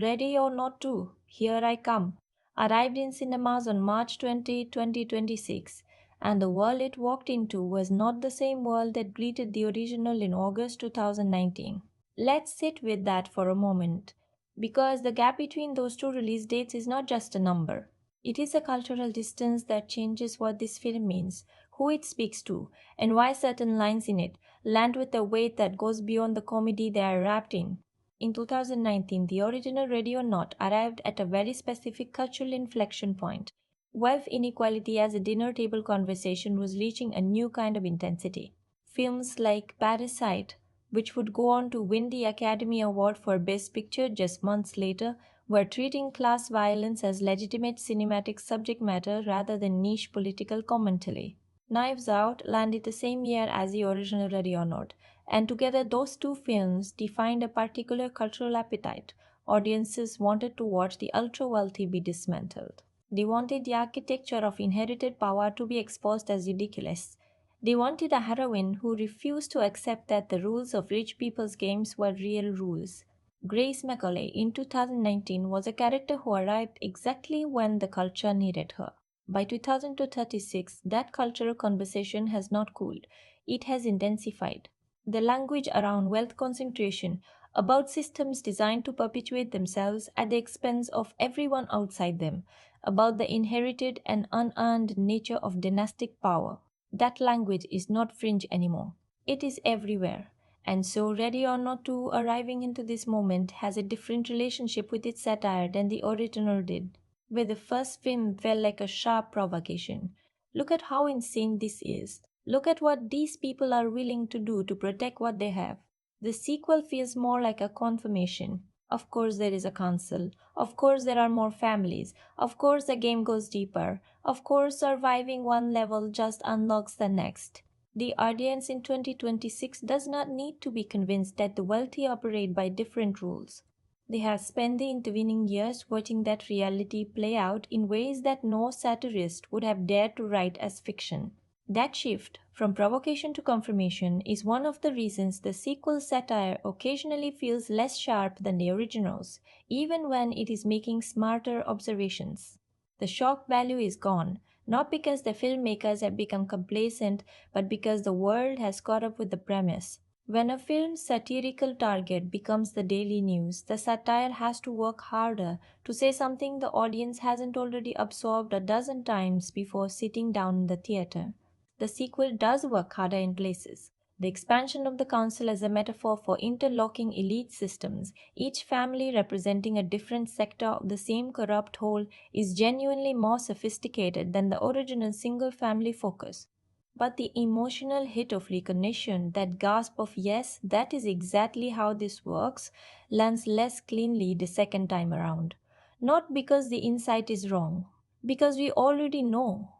Ready or Not to, Here I Come, arrived in cinemas on March 20, 2026, and the world it walked into was not the same world that greeted the original in August 2019. Let's sit with that for a moment, because the gap between those two release dates is not just a number. It is a cultural distance that changes what this film means, who it speaks to, and why certain lines in it land with a weight that goes beyond the comedy they are wrapped in. In 2019, the original Ready or Not arrived at a very specific cultural inflection point. Wealth inequality as a dinner table conversation was reaching a new kind of intensity. Films like Parasite, which would go on to win the Academy Award for Best Picture just months later, were treating class violence as legitimate cinematic subject matter rather than niche political commentary. Knives Out landed the same year as the original Ready or Not, and together those two films defined a particular cultural appetite. Audiences wanted to watch the ultra-wealthy be dismantled. They wanted the architecture of inherited power to be exposed as ridiculous. They wanted a heroine who refused to accept that the rules of rich people's games were real rules. Grace MacCaullay in 2019 was a character who arrived exactly when the culture needed her. By 2036, that cultural conversation has not cooled, it has intensified. The language around wealth concentration, about systems designed to perpetuate themselves at the expense of everyone outside them, about the inherited and unearned nature of dynastic power. That language is not fringe anymore. It is everywhere. And so Ready or Not to, arriving into this moment, has a different relationship with its satire than the original did, where the first film felt like a sharp provocation. Look at how insane this is. Look at what these people are willing to do to protect what they have. The sequel feels more like a confirmation. Of course there is a council. Of course there are more families. Of course the game goes deeper. Of course surviving one level just unlocks the next. The audience in 2026 does not need to be convinced that the wealthy operate by different rules. They have spent the intervening years watching that reality play out in ways that no satirist would have dared to write as fiction. That shift from provocation to confirmation is one of the reasons the sequel's satire occasionally feels less sharp than the originals, even when it is making smarter observations. The shock value is gone, not because the filmmakers have become complacent, but because the world has caught up with the premise. When a film's satirical target becomes the daily news, the satire has to work harder to say something the audience hasn't already absorbed a dozen times before sitting down in the theater. The sequel does work harder in places. The expansion of the council as a metaphor for interlocking elite systems, each family representing a different sector of the same corrupt whole, is genuinely more sophisticated than the original single-family focus. But the emotional hit of recognition, that gasp of yes, that is exactly how this works, lands less cleanly the second time around. Not because the insight is wrong, because we already know.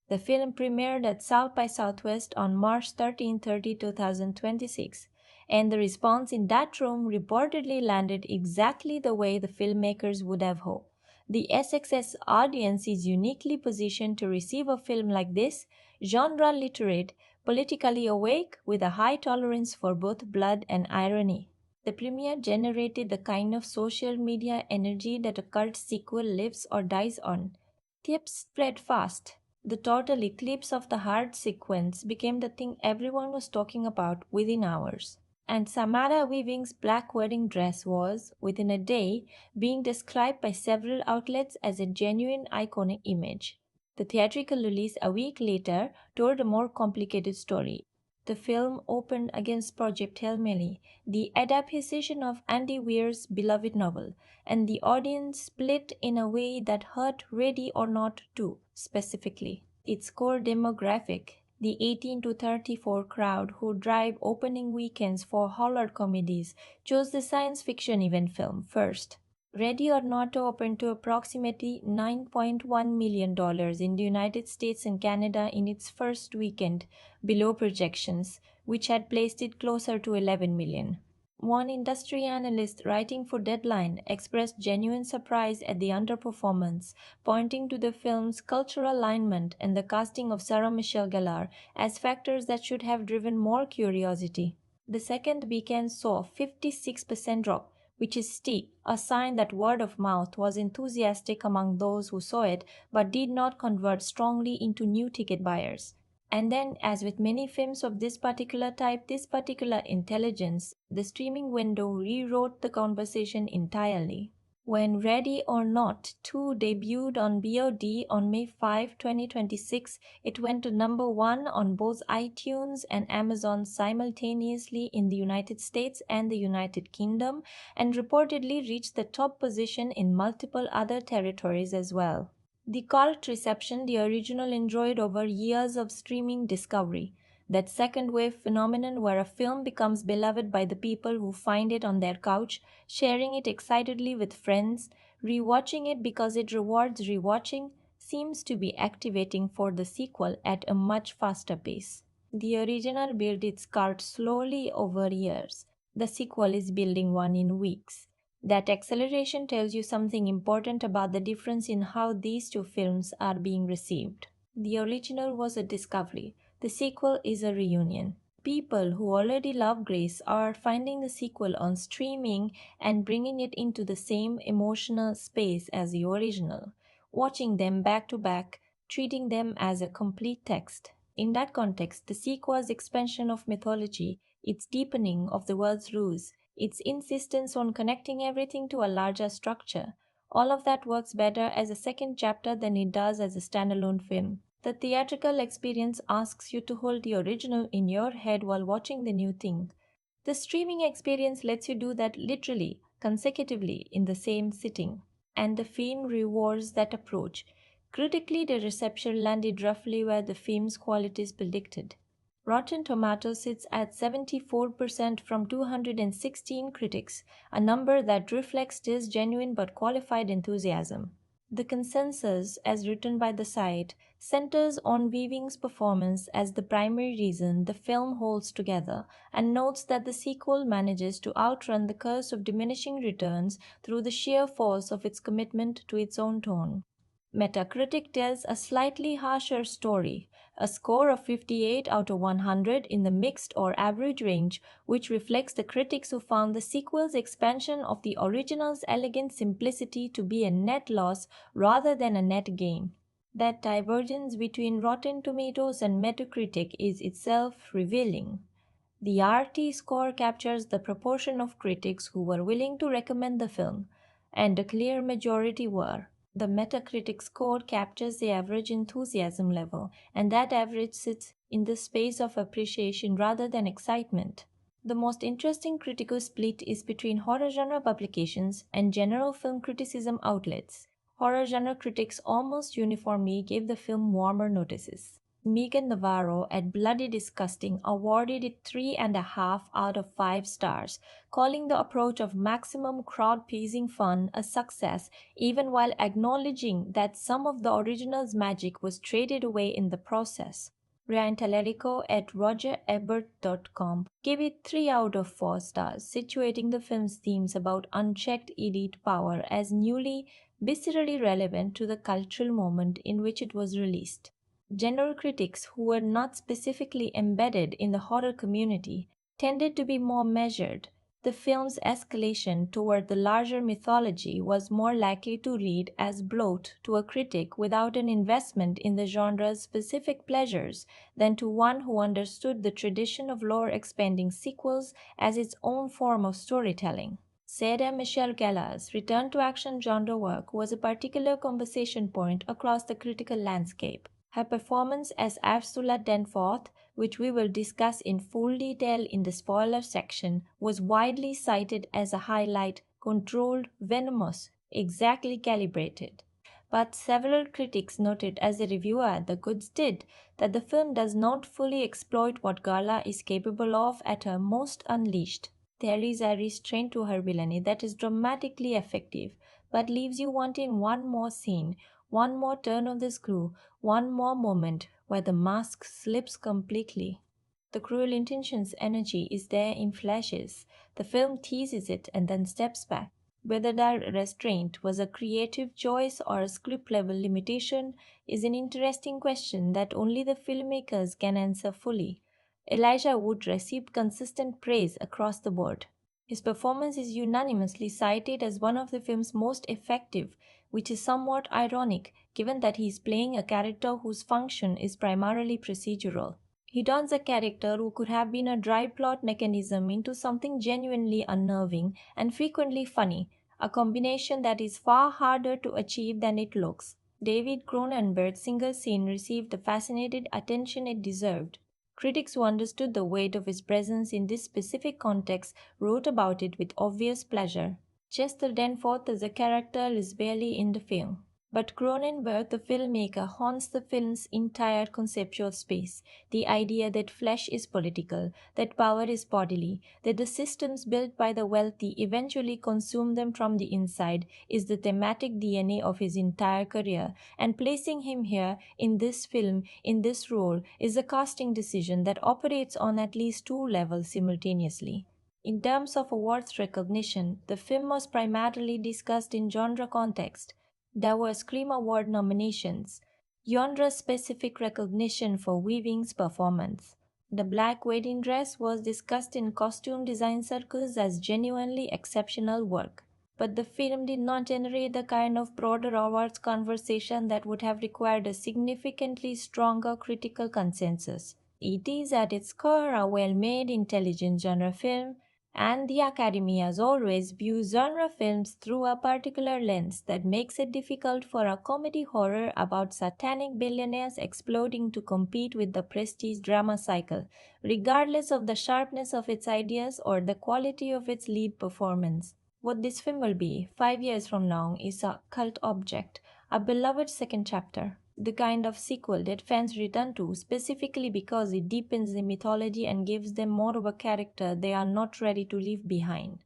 The film premiered at South by Southwest on March 13, 2026, and the response in that room reportedly landed exactly the way the filmmakers would have hoped. The SXS audience is uniquely positioned to receive a film like this, genre literate, politically awake, with a high tolerance for both blood and irony. The premiere generated the kind of social media energy that a cult sequel lives or dies on. Tips spread fast. The total eclipse of the heart sequence became the thing everyone was talking about within hours. And Samara Weaving's black wedding dress was, within a day, being described by several outlets as a genuine iconic image. The theatrical release a week later told a more complicated story. The film opened against Project Hail Mary, the adaptation of Andy Weir's beloved novel, and the audience split in a way that hurt Ready or Not too, specifically. Its core demographic, the 18 to 34 crowd who drive opening weekends for horror comedies, chose the science fiction event film first. Ready or Not opened to approximately $9.1 million in the United States and Canada in its first weekend, below projections, which had placed it closer to 11 million. One industry analyst writing for Deadline expressed genuine surprise at the underperformance, pointing to the film's cultural alignment and the casting of Sarah Michelle Gellar as factors that should have driven more curiosity. The second weekend saw a 56% drop, which is steep, a sign that word of mouth was enthusiastic among those who saw it but did not convert strongly into new ticket buyers. And then, as with many films of this particular type, this particular intelligence, the streaming window rewrote the conversation entirely. When Ready or Not 2 debuted on VOD on May 5, 2026, it went to number 1 on both iTunes and Amazon simultaneously in the United States and the United Kingdom, and reportedly reached the top position in multiple other territories as well. The cult reception the original enjoyed over years of streaming discovery, that second wave phenomenon where a film becomes beloved by the people who find it on their couch, sharing it excitedly with friends, rewatching it because it rewards rewatching, seems to be activating for the sequel at a much faster pace. The original built its cult slowly over years. The sequel is building one in weeks. That acceleration tells you something important about the difference in how these two films are being received. The original was a discovery. The sequel is a reunion. People who already love Grace are finding the sequel on streaming and bringing it into the same emotional space as the original, watching them back to back, treating them as a complete text. In that context, the sequel's expansion of mythology, its deepening of the world's rules, its insistence on connecting everything to a larger structure, all of that works better as a second chapter than it does as a standalone film. The theatrical experience asks you to hold the original in your head while watching the new thing. The streaming experience lets you do that literally, consecutively, in the same sitting. And the film rewards that approach. Critically, the reception landed roughly where the film's quality is predicted. Rotten Tomatoes sits at 74% from 216 critics, a number that reflects this genuine but qualified enthusiasm. The consensus, as written by the site, centers on Weaving's performance as the primary reason the film holds together, and notes that the sequel manages to outrun the curse of diminishing returns through the sheer force of its commitment to its own tone. Metacritic tells a slightly harsher story, a score of 58 out of 100 in the mixed or average range, which reflects the critics who found the sequel's expansion of the original's elegant simplicity to be a net loss rather than a net gain. That divergence between Rotten Tomatoes and Metacritic is itself revealing. The RT score captures the proportion of critics who were willing to recommend the film, and a clear majority were. The Metacritic score captures the average enthusiasm level, and that average sits in the space of appreciation rather than excitement. The most interesting critical split is between horror genre publications and general film criticism outlets. Horror genre critics almost uniformly gave the film warmer notices. Megan Navarro at Bloody Disgusting awarded it 3.5 out of 5 stars, calling the approach of maximum crowd-pleasing fun a success, even while acknowledging that some of the original's magic was traded away in the process. Ryan Tallarico at RogerEbert.com gave it 3 out of 4 stars, situating the film's themes about unchecked elite power as newly, viscerally relevant to the cultural moment in which it was released. General critics who were not specifically embedded in the horror community tended to be more measured. The film's escalation toward the larger mythology was more likely to read as bloat to a critic without an investment in the genre's specific pleasures than to one who understood the tradition of lore-expanding sequels as its own form of storytelling. Sarah Michelle Gellar's return-to-action genre work was a particular conversation point across the critical landscape. Her performance as Ursula Danforth, which we will discuss in full detail in the spoiler section, was widely cited as a highlight, controlled, venomous, exactly calibrated. But several critics noted, as a reviewer at The Goods did, that the film does not fully exploit what Gellar is capable of at her most unleashed. There is a restraint to her villainy that is dramatically effective, but leaves you wanting one more scene, one more turn of the screw, one more moment where the mask slips completely. The cruel intentions energy is there in flashes. The film teases it and then steps back. Whether that restraint was a creative choice or a script-level limitation is an interesting question that only the filmmakers can answer fully. Elijah Wood received consistent praise across the board. His performance is unanimously cited as one of the film's most effective, which is somewhat ironic given that he is playing a character whose function is primarily procedural. He turns a character who could have been a dry plot mechanism into something genuinely unnerving and frequently funny, a combination that is far harder to achieve than it looks. David Cronenberg's single scene received the fascinated attention it deserved. Critics who understood the weight of his presence in this specific context wrote about it with obvious pleasure. Chester Danforth as a character is barely in the film. But Cronenberg, the filmmaker, haunts the film's entire conceptual space. The idea that flesh is political, that power is bodily, that the systems built by the wealthy eventually consume them from the inside is the thematic DNA of his entire career, and placing him here, in this film, in this role, is a casting decision that operates on at least two levels simultaneously. In terms of awards recognition, the film was primarily discussed in genre context. There were Scream Award nominations, genre-specific recognition for Weaving's performance. The black wedding dress was discussed in costume design circles as genuinely exceptional work. But the film did not generate the kind of broader awards conversation that would have required a significantly stronger critical consensus. It is at its core a well-made, intelligent genre film, and the Academy, as always, views genre films through a particular lens that makes it difficult for a comedy horror about satanic billionaires exploding to compete with the prestige drama cycle, regardless of the sharpness of its ideas or the quality of its lead performance. What this film will be 5 years from now is a cult object, a beloved second chapter. The kind of sequel that fans return to specifically because it deepens the mythology and gives them more of a character they are not ready to leave behind.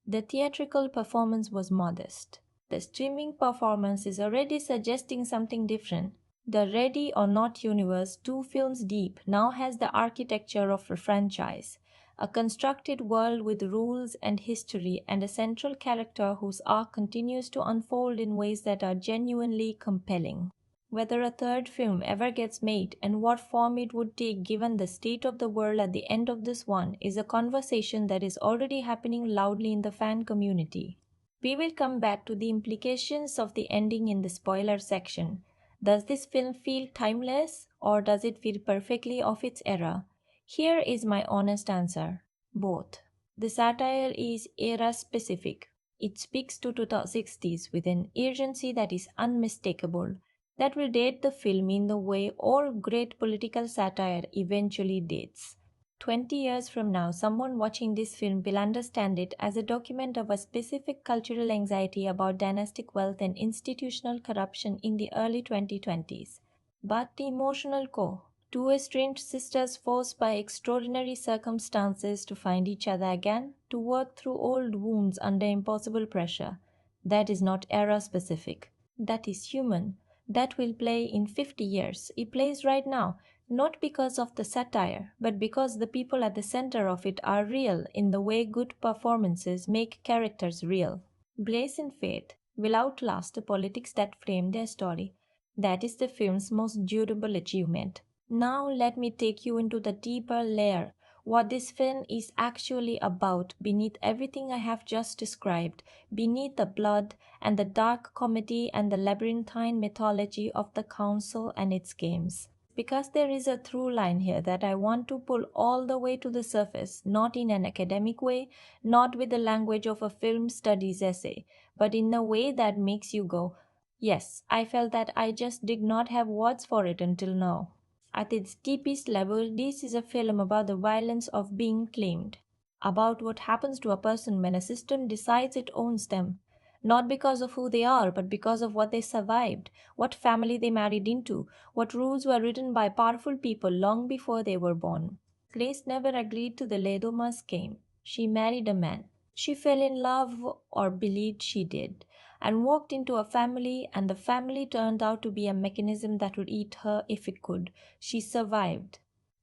The theatrical performance was modest. The streaming performance is already suggesting something different. The Ready or Not universe, 2 films deep, now has the architecture of a franchise. A constructed world with rules and history and a central character whose arc continues to unfold in ways that are genuinely compelling. Whether a third film ever gets made and what form it would take given the state of the world at the end of this one is a conversation that is already happening loudly in the fan community. We will come back to the implications of the ending in the spoiler section. Does this film feel timeless or does it feel perfectly of its era? Here is my honest answer. Both. The satire is era-specific. It speaks to the 60s with an urgency that is unmistakable. That will date the film in the way all great political satire eventually dates. 20 years from now, someone watching this film will understand it as a document of a specific cultural anxiety about dynastic wealth and institutional corruption in the early 2020s. But the emotional core, 2 estranged sisters forced by extraordinary circumstances to find each other again, to work through old wounds under impossible pressure, that is not era-specific. That is human. That will play in 50 years. It plays right now, not because of the satire, but because the people at the center of it are real in the way good performances make characters real. Blaze and Faith will outlast the politics that frame their story. That is the film's most durable achievement. Now let me take you into the deeper layer, what this film is actually about beneath everything I have just described, beneath the blood and the dark comedy and the labyrinthine mythology of the council and its games. Because there is a through line here that I want to pull all the way to the surface, not in an academic way, not with the language of a film studies essay, but in a way that makes you go, yes, I felt that I just did not have words for it until now. At its deepest level, this is a film about the violence of being claimed, about what happens to a person when a system decides it owns them, not because of who they are, but because of what they survived, what family they married into, what rules were written by powerful people long before they were born. Grace never agreed to the Ledomas game. She married a man. She fell in love, or believed she did, and walked into a family, and the family turned out to be a mechanism that would eat her if it could. She survived.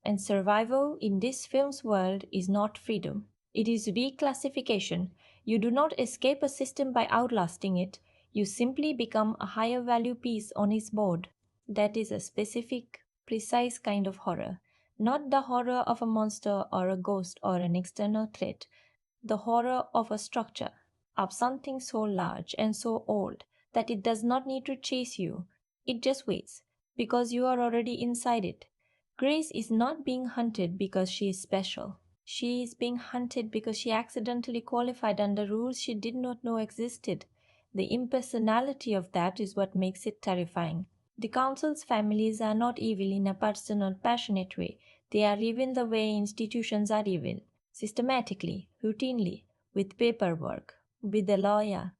And survival in this film's world is not freedom. It is reclassification. You do not escape a system by outlasting it. You simply become a higher value piece on its board. That is a specific, precise kind of horror. Not the horror of a monster or a ghost or an external threat. The horror of a structure, of something so large and so old that it does not need to chase you. It just waits, because you are already inside it. Grace is not being hunted because she is special. She is being hunted because she accidentally qualified under rules she did not know existed. The impersonality of that is what makes it terrifying. The council's families are not evil in a personal, passionate way. They are evil the way institutions are evil. Systematically, routinely, with paperwork, with a lawyer,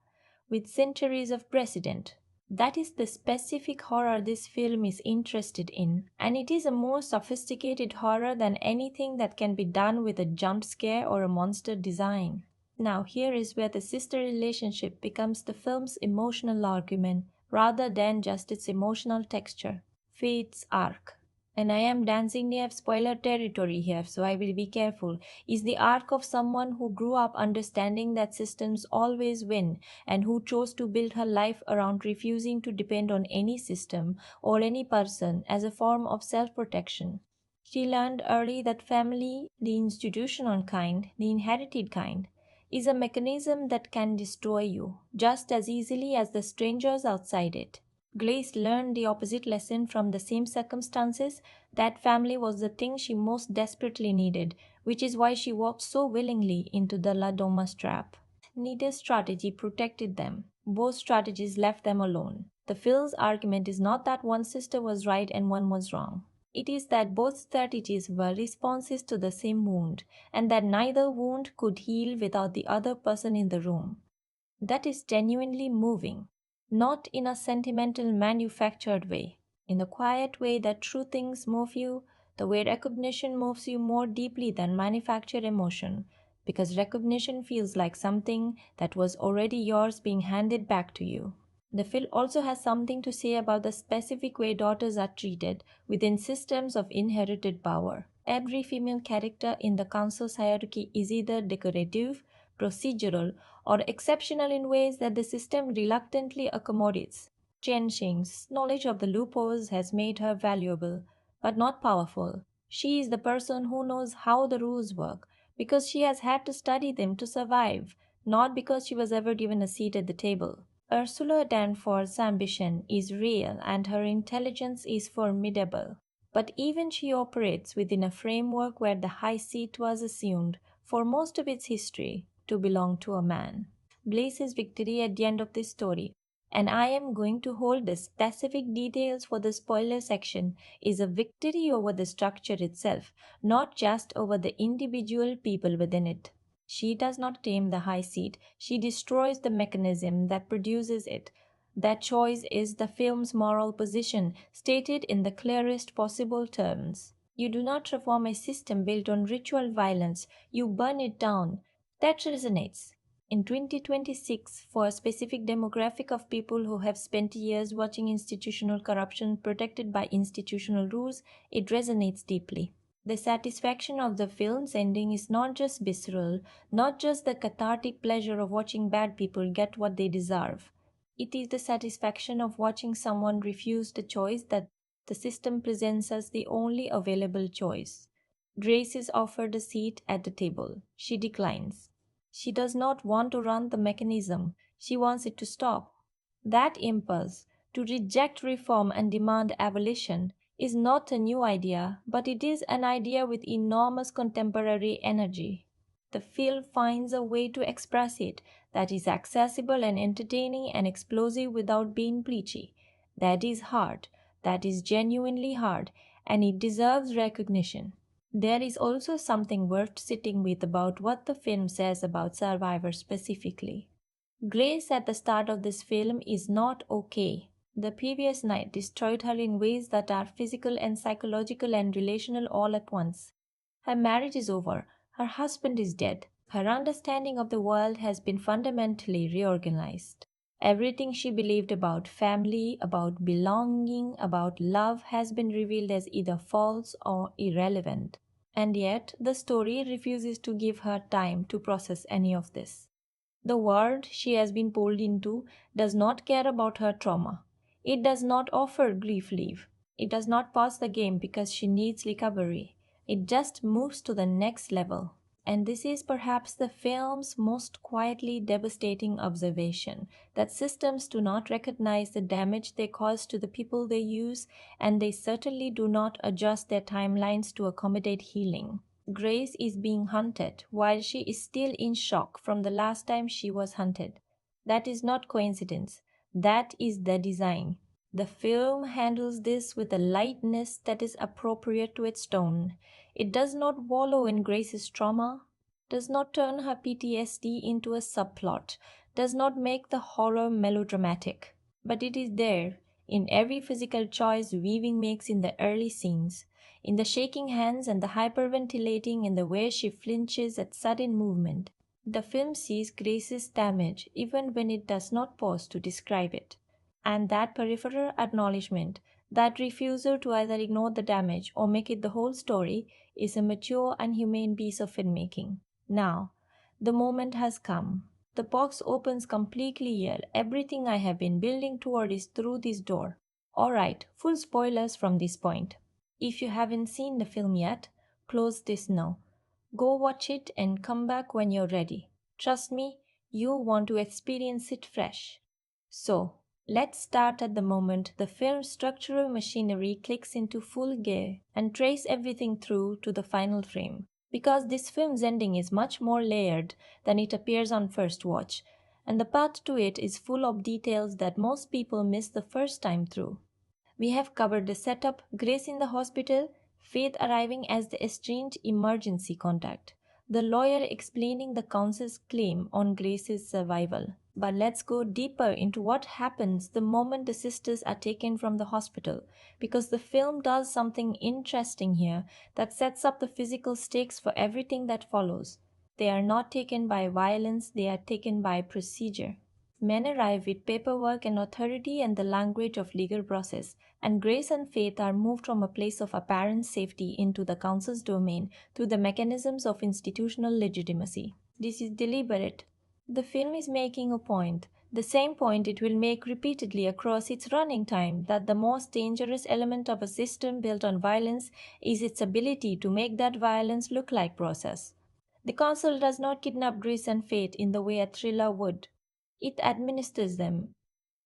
with centuries of precedent. That is the specific horror this film is interested in, and it is a more sophisticated horror than anything that can be done with a jump scare or a monster design. Now here is where the sister relationship becomes the film's emotional argument rather than just its emotional texture. Fate's arc. And I am dancing near spoiler territory here, so I will be careful, is the arc of someone who grew up understanding that systems always win and who chose to build her life around refusing to depend on any system or any person as a form of self-protection. She learned early that family, the institutional kind, the inherited kind, is a mechanism that can destroy you just as easily as the strangers outside it. Grace learned the opposite lesson from the same circumstances. That family was the thing she most desperately needed, which is why she walked so willingly into the La Doma's trap. Neither strategy protected them. Both strategies left them alone. The film's argument is not that one sister was right and one was wrong. It is that both strategies were responses to the same wound, and that neither wound could heal without the other person in the room. That is genuinely moving. Not in a sentimental, manufactured way. In the quiet way that true things move you, the way recognition moves you more deeply than manufactured emotion, because recognition feels like something that was already yours being handed back to you. The film also has something to say about the specific way daughters are treated within systems of inherited power. Every female character in the council's hierarchy is either decorative, procedural, or exceptional in ways that the system reluctantly accommodates. Chen Xing's knowledge of the loopholes has made her valuable, but not powerful. She is the person who knows how the rules work, because she has had to study them to survive, not because she was ever given a seat at the table. Ursula Danforth's ambition is real and her intelligence is formidable. But even she operates within a framework where the high seat was assumed, for most of its history, to belong to a man. Blaze's victory at the end of this story, and I am going to hold the specific details for the spoiler section, is a victory over the structure itself, not just over the individual people within it. She does not tame the high seat, she destroys the mechanism that produces it. That choice is the film's moral position, stated in the clearest possible terms. You do not reform a system built on ritual violence, you burn it down. That resonates. In 2026, for a specific demographic of people who have spent years watching institutional corruption protected by institutional rules, it resonates deeply. The satisfaction of the film's ending is not just visceral, not just the cathartic pleasure of watching bad people get what they deserve. It is the satisfaction of watching someone refuse the choice that the system presents as the only available choice. Grace is offered a seat at the table. She declines. She does not want to run the mechanism. She wants it to stop. That impulse, to reject reform and demand abolition, is not a new idea, but it is an idea with enormous contemporary energy. The film finds a way to express it that is accessible and entertaining and explosive without being preachy. That is hard. That is genuinely hard. and it deserves recognition. There is also something worth sitting with about what the film says about survivors specifically. Grace at the start of this film is not okay. The previous night destroyed her in ways that are physical and psychological and relational all at once. Her marriage is over. Her husband is dead. Her understanding of the world has been fundamentally reorganized. Everything she believed about family, about belonging, about love has been revealed as either false or irrelevant. And yet, the story refuses to give her time to process any of this. The world she has been pulled into does not care about her trauma. It does not offer grief leave. It does not pause the game because she needs recovery. It just moves to the next level. And this is perhaps the film's most quietly devastating observation, that systems do not recognize the damage they cause to the people they use, and they certainly do not adjust their timelines to accommodate healing. Grace is being hunted while she is still in shock from the last time she was hunted. That is not coincidence. That is the design. The film handles this with a lightness that is appropriate to its tone. It does not wallow in Grace's trauma, does not turn her PTSD into a subplot, does not make the horror melodramatic. But it is there, in every physical choice Weaving makes in the early scenes, in the shaking hands and the hyperventilating and the way she flinches at sudden movement. The film sees Grace's damage even when it does not pause to describe it. And that peripheral acknowledgement, that refusal to either ignore the damage or make it the whole story, is a mature and humane piece of filmmaking. Now, the moment has come. The box opens completely here. Everything I have been building toward is through this door. Alright, full spoilers from this point. If you haven't seen the film yet, close this now. Go watch it and come back when you're ready. Trust me, you want to experience it fresh. So, let's start at the moment the film's structural machinery clicks into full gear and trace everything through to the final frame. Because this film's ending is much more layered than it appears on first watch, and the path to it is full of details that most people miss the first time through. We have covered the setup, Grace in the hospital, Faith arriving as the estranged emergency contact, the lawyer explaining the council's claim on Grace's survival. But let's go deeper into what happens the moment the sisters are taken from the hospital, because the film does something interesting here that sets up the physical stakes for everything that follows. They are not taken by violence, they are taken by procedure. Men arrive with paperwork and authority and the language of legal process, and Grace and Faith are moved from a place of apparent safety into the council's domain through the mechanisms of institutional legitimacy. This is deliberate. The film is making a point, the same point it will make repeatedly across its running time, that the most dangerous element of a system built on violence is its ability to make that violence look like process. The council does not kidnap Grace and Faith in the way a thriller would. It administers them.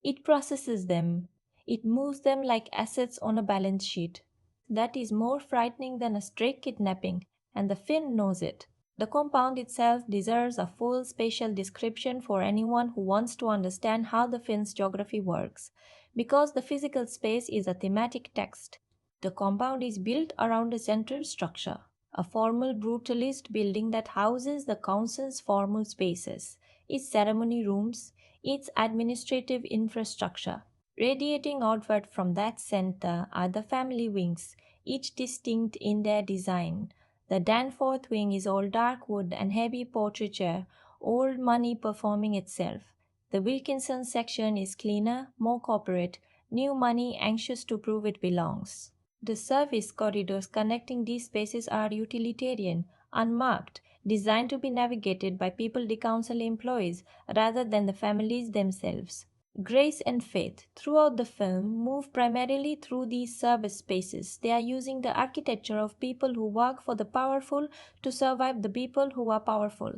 It processes them. It moves them like assets on a balance sheet. That is more frightening than a straight kidnapping, and the film knows it. The compound itself deserves a full spatial description for anyone who wants to understand how the film's geography works, because the physical space is a thematic text. The compound is built around a central structure, a formal brutalist building that houses the council's formal spaces, its ceremony rooms, its administrative infrastructure. Radiating outward from that center are the family wings, each distinct in their design. The Danforth wing is all dark wood and heavy portraiture, old money performing itself. The Wilkinson section is cleaner, more corporate, new money anxious to prove it belongs. The service corridors connecting these spaces are utilitarian, unmarked, designed to be navigated by people the council employs rather than the families themselves. Grace and Faith, throughout the film, move primarily through these service spaces. They are using the architecture of people who work for the powerful to survive the people who are powerful.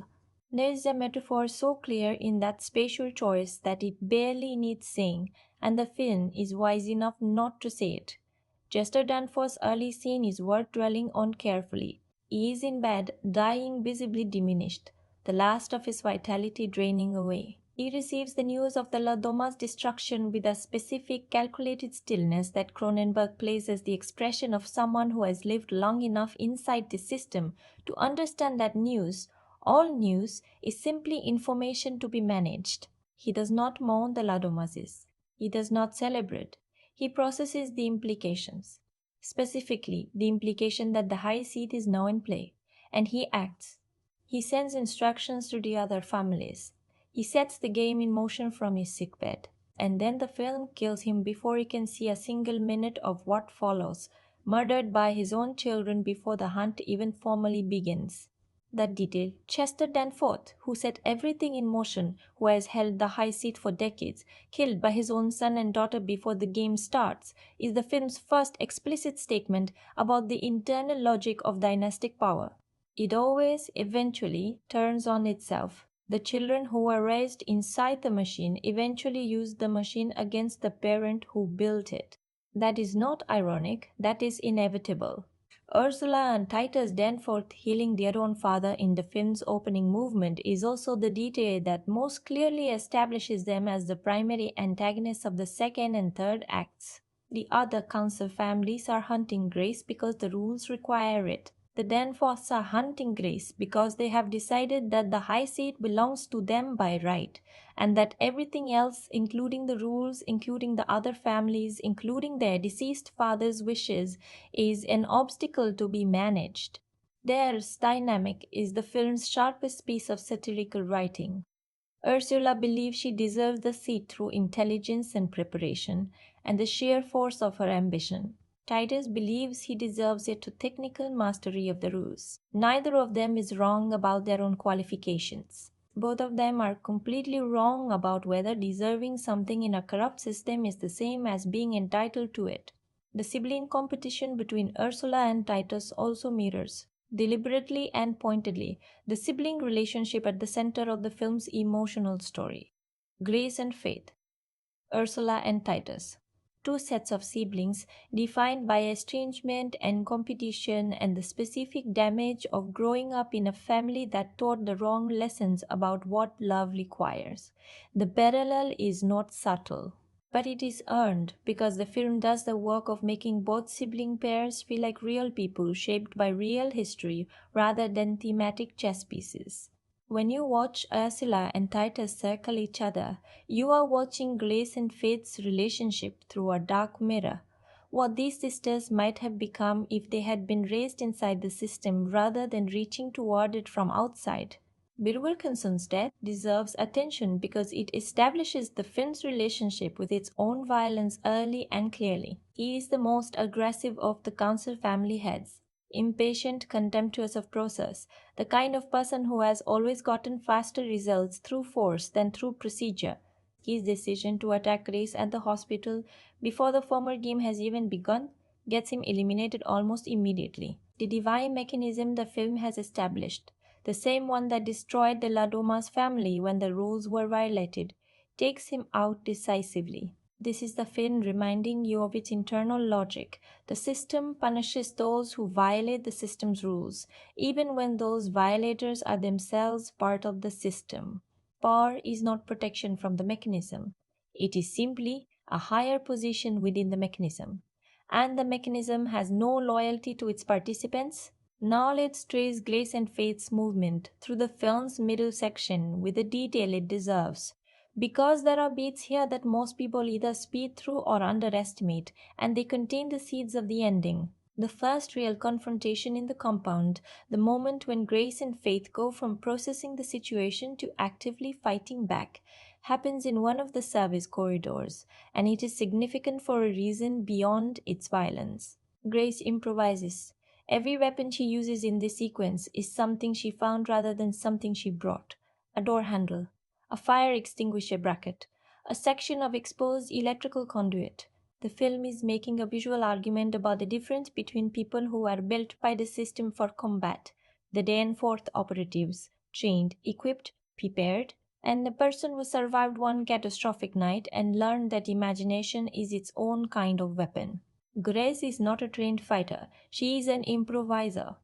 There is a metaphor so clear in that spatial choice that it barely needs saying, and the film is wise enough not to say it. Chester Danforth's early scene is worth dwelling on carefully. He is in bed, dying, visibly diminished, the last of his vitality draining away. He receives the news of the Ladoma's destruction with a specific, calculated stillness that Cronenberg plays as the expression of someone who has lived long enough inside the system to understand that news, all news, is simply information to be managed. He does not mourn the Ladomas. He does not celebrate. He processes the implications. Specifically, the implication that the high seat is now in play, and he acts. He sends instructions to the other families. He sets the game in motion from his sickbed, and then the film kills him before he can see a single minute of what follows, murdered by his own children before the hunt even formally begins. That detail, Chester Danforth, who set everything in motion, who has held the high seat for decades, killed by his own son and daughter before the game starts, is the film's first explicit statement about the internal logic of dynastic power. It always, eventually, turns on itself. The children who were raised inside the machine eventually used the machine against the parent who built it. That is not ironic, that is inevitable. Ursula and Titus Danforth healing their own father in the film's opening movement is also the detail that most clearly establishes them as the primary antagonists of the second and third acts. The other council families are hunting Grace because the rules require it. The Danforths are hunting Grace because they have decided that the high seat belongs to them by right, and that everything else, including the rules, including the other families, including their deceased father's wishes, is an obstacle to be managed. There's dynamic is the film's sharpest piece of satirical writing. Ursula believes she deserves the seat through intelligence and preparation, and the sheer force of her ambition. Titus believes he deserves it to technical mastery of the rules. Neither of them is wrong about their own qualifications. Both of them are completely wrong about whether deserving something in a corrupt system is the same as being entitled to it. The sibling competition between Ursula and Titus also mirrors, deliberately and pointedly, the sibling relationship at the center of the film's emotional story. Grace and Faith, Ursula and Titus. Two sets of siblings defined by estrangement and competition and the specific damage of growing up in a family that taught the wrong lessons about what love requires. The parallel is not subtle, but it is earned because the film does the work of making both sibling pairs feel like real people shaped by real history rather than thematic chess pieces. When you watch Ursula and Titus circle each other, you are watching Grace and Faith's relationship through a dark mirror. What these sisters might have become if they had been raised inside the system rather than reaching toward it from outside. Bill Wilkinson's death deserves attention because it establishes the film's relationship with its own violence early and clearly. He is the most aggressive of the council family heads. Impatient, contemptuous of process, the kind of person who has always gotten faster results through force than through procedure. His decision to attack Grace at the hospital before the former game has even begun gets him eliminated almost immediately. The divine mechanism the film has established, the same one that destroyed the Ladoma's family when the rules were violated, takes him out decisively. This is the film reminding you of its internal logic. The system punishes those who violate the system's rules, even when those violators are themselves part of the system. Power is not protection from the mechanism. It is simply a higher position within the mechanism. And the mechanism has no loyalty to its participants. Now let's trace Grace and Faith's movement through the film's middle section with the detail it deserves. Because there are beats here that most people either speed through or underestimate, and they contain the seeds of the ending. The first real confrontation in the compound, the moment when Grace and Faith go from processing the situation to actively fighting back, happens in one of the service corridors, and it is significant for a reason beyond its violence. Grace improvises. Every weapon she uses in this sequence is something she found rather than something she brought. A door handle, a fire extinguisher bracket, a section of exposed electrical conduit. The film is making a visual argument about the difference between people who are built by the system for combat, the Danforth operatives, trained, equipped, prepared, and the person who survived one catastrophic night and learned that imagination is its own kind of weapon. Grace is not a trained fighter, she is an improviser.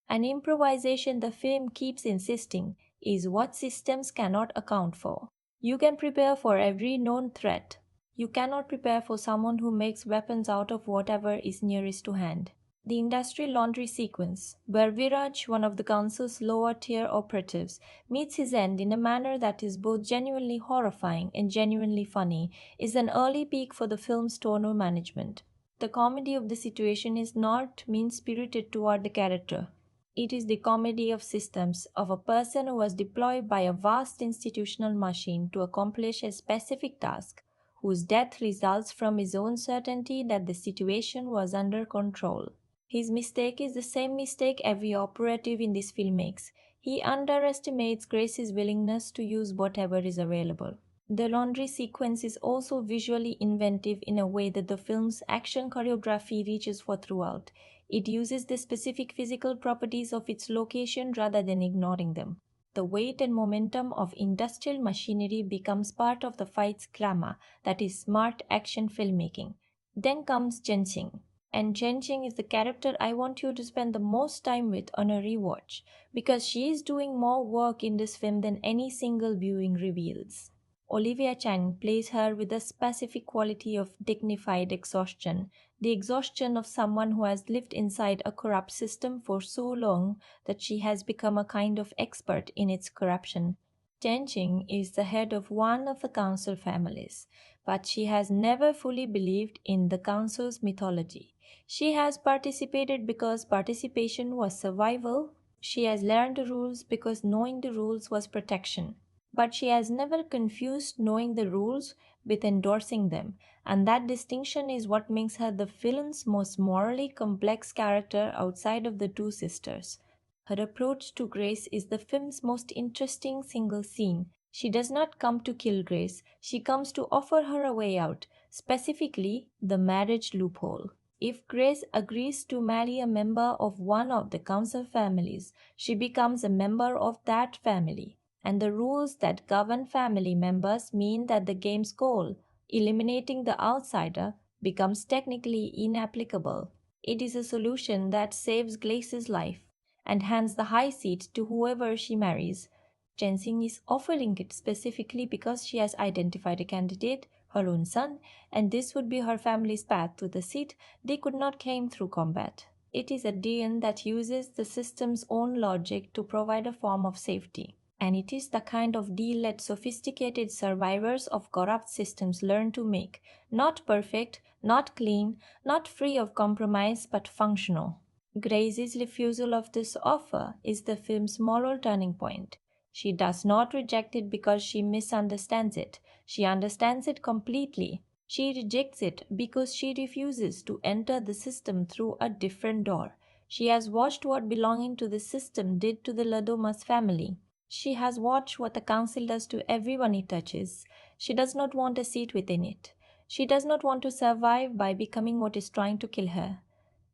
An improvisation the film keeps insisting is what systems cannot account for. You can prepare for every known threat. You cannot prepare for someone who makes weapons out of whatever is nearest to hand. The industrial laundry sequence, where Viraj, one of the council's lower tier operatives, meets his end in a manner that is both genuinely horrifying and genuinely funny, is an early peak for the film's tonal management. The comedy of the situation is not mean-spirited toward the character. It is the comedy of systems, of a person who was deployed by a vast institutional machine to accomplish a specific task, whose death results from his own certainty that the situation was under control. His mistake is the same mistake every operative in this film makes. He underestimates Grace's willingness to use whatever is available. The laundry sequence is also visually inventive in a way that the film's action choreography reaches for throughout. It uses the specific physical properties of its location rather than ignoring them. The weight and momentum of industrial machinery becomes part of the fight's glamour, that is smart action filmmaking. Then comes Jenshing. And Jenshing is the character I want you to spend the most time with on a rewatch, because she is doing more work in this film than any single viewing reveals. Olivia Chang plays her with a specific quality of dignified exhaustion, the exhaustion of someone who has lived inside a corrupt system for so long that she has become a kind of expert in its corruption. Jenshing is the head of one of the council families, but she has never fully believed in the council's mythology. She has participated because participation was survival. She has learned the rules because knowing the rules was protection. But she has never confused knowing the rules with endorsing them, and that distinction is what makes her the film's most morally complex character outside of the two sisters. Her approach to Grace is the film's most interesting single scene. She does not come to kill Grace, she comes to offer her a way out, specifically the marriage loophole. If Grace agrees to marry a member of one of the council families, she becomes a member of that family. And the rules that govern family members mean that the game's goal, eliminating the outsider, becomes technically inapplicable. It is a solution that saves Grace's life and hands the high seat to whoever she marries. Jenshing is offering it specifically because she has identified a candidate, her own son, and this would be her family's path to the seat they could not claim through combat. It is a DNA that uses the system's own logic to provide a form of safety. And it is the kind of deal that sophisticated survivors of corrupt systems learn to make. Not perfect, not clean, not free of compromise, but functional. Grace's refusal of this offer is the film's moral turning point. She does not reject it because she misunderstands it. She understands it completely. She rejects it because she refuses to enter the system through a different door. She has watched what belonging to the system did to the Ladomas family. She has watched what the council does to everyone it touches. She does not want a seat within it. She does not want to survive by becoming what is trying to kill her.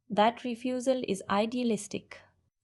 That refusal is idealistic.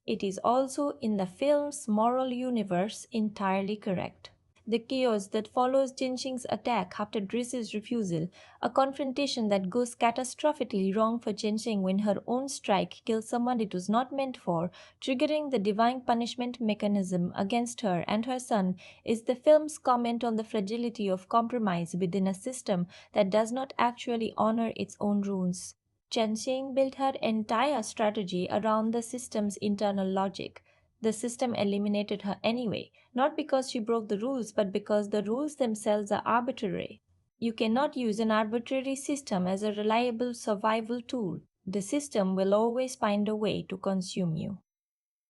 It is also, in the film's moral universe, entirely correct. The chaos that follows Jenshing's attack after Grace's refusal, a confrontation that goes catastrophically wrong for Jenshing when her own strike kills someone it was not meant for, triggering the divine punishment mechanism against her and her son, is the film's comment on the fragility of compromise within a system that does not actually honor its own rules. Jenshing built her entire strategy around the system's internal logic. The system eliminated her anyway, not because she broke the rules, but because the rules themselves are arbitrary. You cannot use an arbitrary system as a reliable survival tool. The system will always find a way to consume you.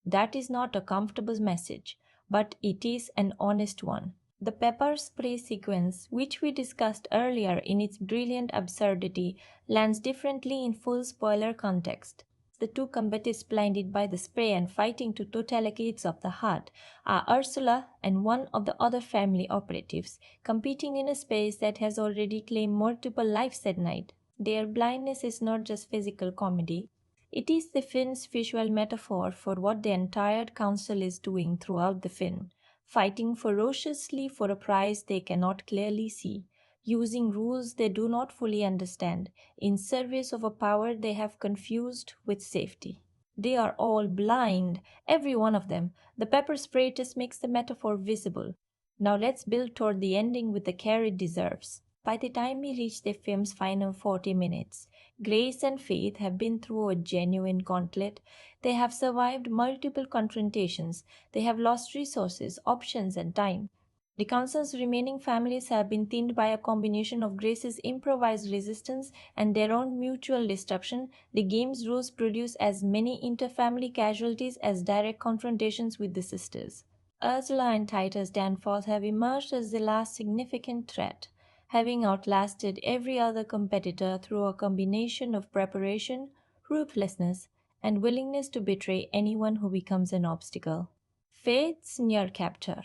That is not a comfortable message, but it is an honest one. The pepper spray sequence, which we discussed earlier in its brilliant absurdity, lands differently in full spoiler context. The two combatants blinded by the spray and fighting to totalities of the heart are Ursula and one of the other family operatives, competing in a space that has already claimed multiple lives that night. Their blindness is not just physical comedy. It is the film's visual metaphor for what the entire council is doing throughout the film, fighting ferociously for a prize they cannot clearly see, using rules they do not fully understand, in service of a power they have confused with safety. They are all blind, every one of them. The pepper spray just makes the metaphor visible. Now let's build toward the ending with the care it deserves. By the time we reach the film's final 40 minutes, Grace and Faith have been through a genuine gauntlet. They have survived multiple confrontations. They have lost resources, options, and time. The council's remaining families have been thinned by a combination of Grace's improvised resistance and their own mutual destruction. The game's rules produce as many interfamily casualties as direct confrontations with the sisters. Ursula and Titus Danforth have emerged as the last significant threat, having outlasted every other competitor through a combination of preparation, ruthlessness, and willingness to betray anyone who becomes an obstacle. Faith's near capture.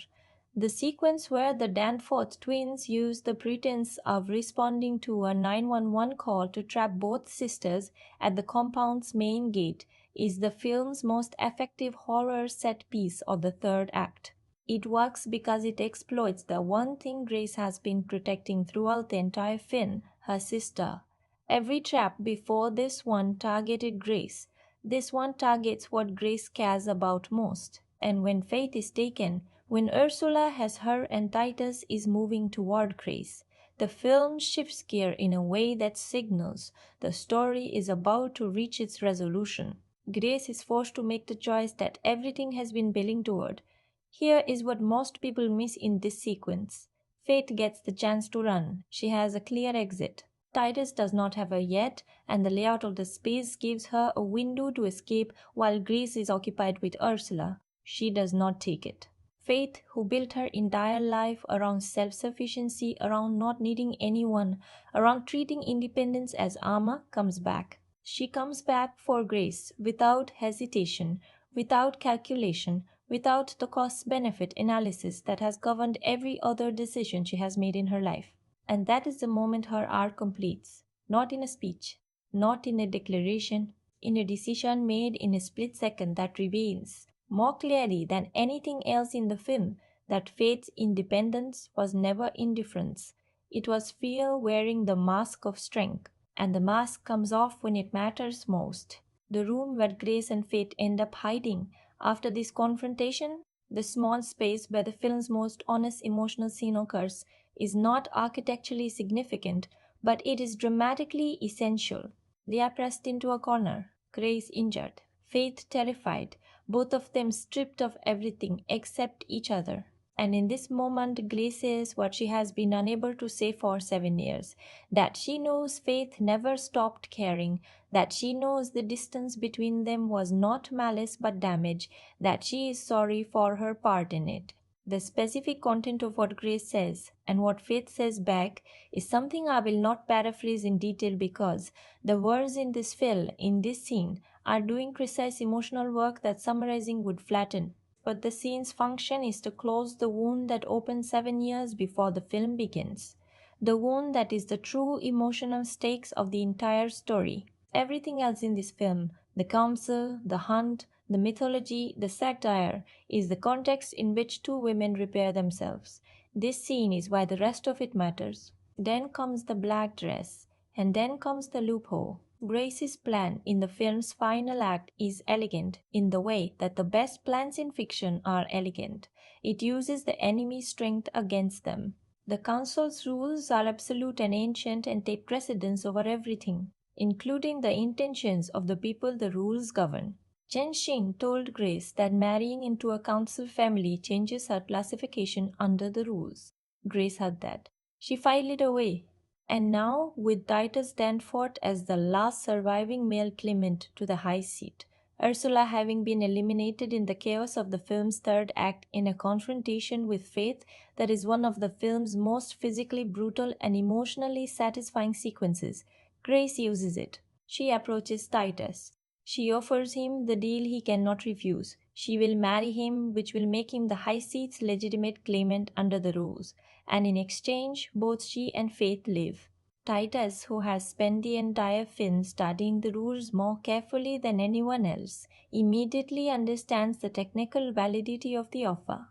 The sequence where the Danforth twins use the pretense of responding to a 911 call to trap both sisters at the compound's main gate is the film's most effective horror set piece of the third act. It works because it exploits the one thing Grace has been protecting throughout the entire film, her sister. Every trap before this one targeted Grace. This one targets what Grace cares about most. And when Faith is taken, when Ursula has her and Titus is moving toward Grace, the film shifts gear in a way that signals the story is about to reach its resolution. Grace is forced to make the choice that everything has been building toward. Here is what most people miss in this sequence. Faith gets the chance to run. She has a clear exit. Titus does not have her yet, and the layout of the space gives her a window to escape while Grace is occupied with Ursula. She does not take it. Faith, who built her entire life around self-sufficiency, around not needing anyone, around treating independence as armor, comes back. She comes back for Grace, without hesitation, without calculation, without the cost-benefit analysis that has governed every other decision she has made in her life. And that is the moment her arc completes. Not in a speech, not in a declaration, in a decision made in a split second that reveals, more clearly than anything else in the film, that Faith's independence was never indifference. It was fear wearing the mask of strength, and the mask comes off when it matters most. The room where Grace and Faith end up hiding after this confrontation, the small space where the film's most honest emotional scene occurs, is not architecturally significant, but it is dramatically essential. They are pressed into a corner, Grace injured, Faith terrified, both of them stripped of everything except each other. And in this moment, Grace says what she has been unable to say for 7 years, that she knows Faith never stopped caring, that she knows the distance between them was not malice but damage, that she is sorry for her part in it. The specific content of what Grace says and what Faith says back is something I will not paraphrase in detail because the words in this film, in this scene, are doing precise emotional work that summarizing would flatten. But the scene's function is to close the wound that opened 7 years before the film begins. The wound that is the true emotional stakes of the entire story. Everything else in this film, the council, the hunt, the mythology, the satire, is the context in which two women repair themselves. This scene is why the rest of it matters. Then comes the black dress, and then comes the loophole. Grace's plan in the film's final act is elegant in the way that the best plans in fiction are elegant. It uses the enemy's strength against them. The council's rules are absolute and ancient and take precedence over everything, including the intentions of the people the rules govern. Chen Xing told Grace that marrying into a council family changes her classification under the rules. Grace had that. She filed it away. And now, with Titus Danforth as the last surviving male claimant to the high seat, Ursula having been eliminated in the chaos of the film's third act in a confrontation with Faith that is one of the film's most physically brutal and emotionally satisfying sequences, Grace uses it. She approaches Titus. She offers him the deal he cannot refuse. She will marry him, which will make him the high seat's legitimate claimant under the rules. And in exchange, both she and Faith live. Titus, who has spent the entire film studying the rules more carefully than anyone else, immediately understands the technical validity of the offer.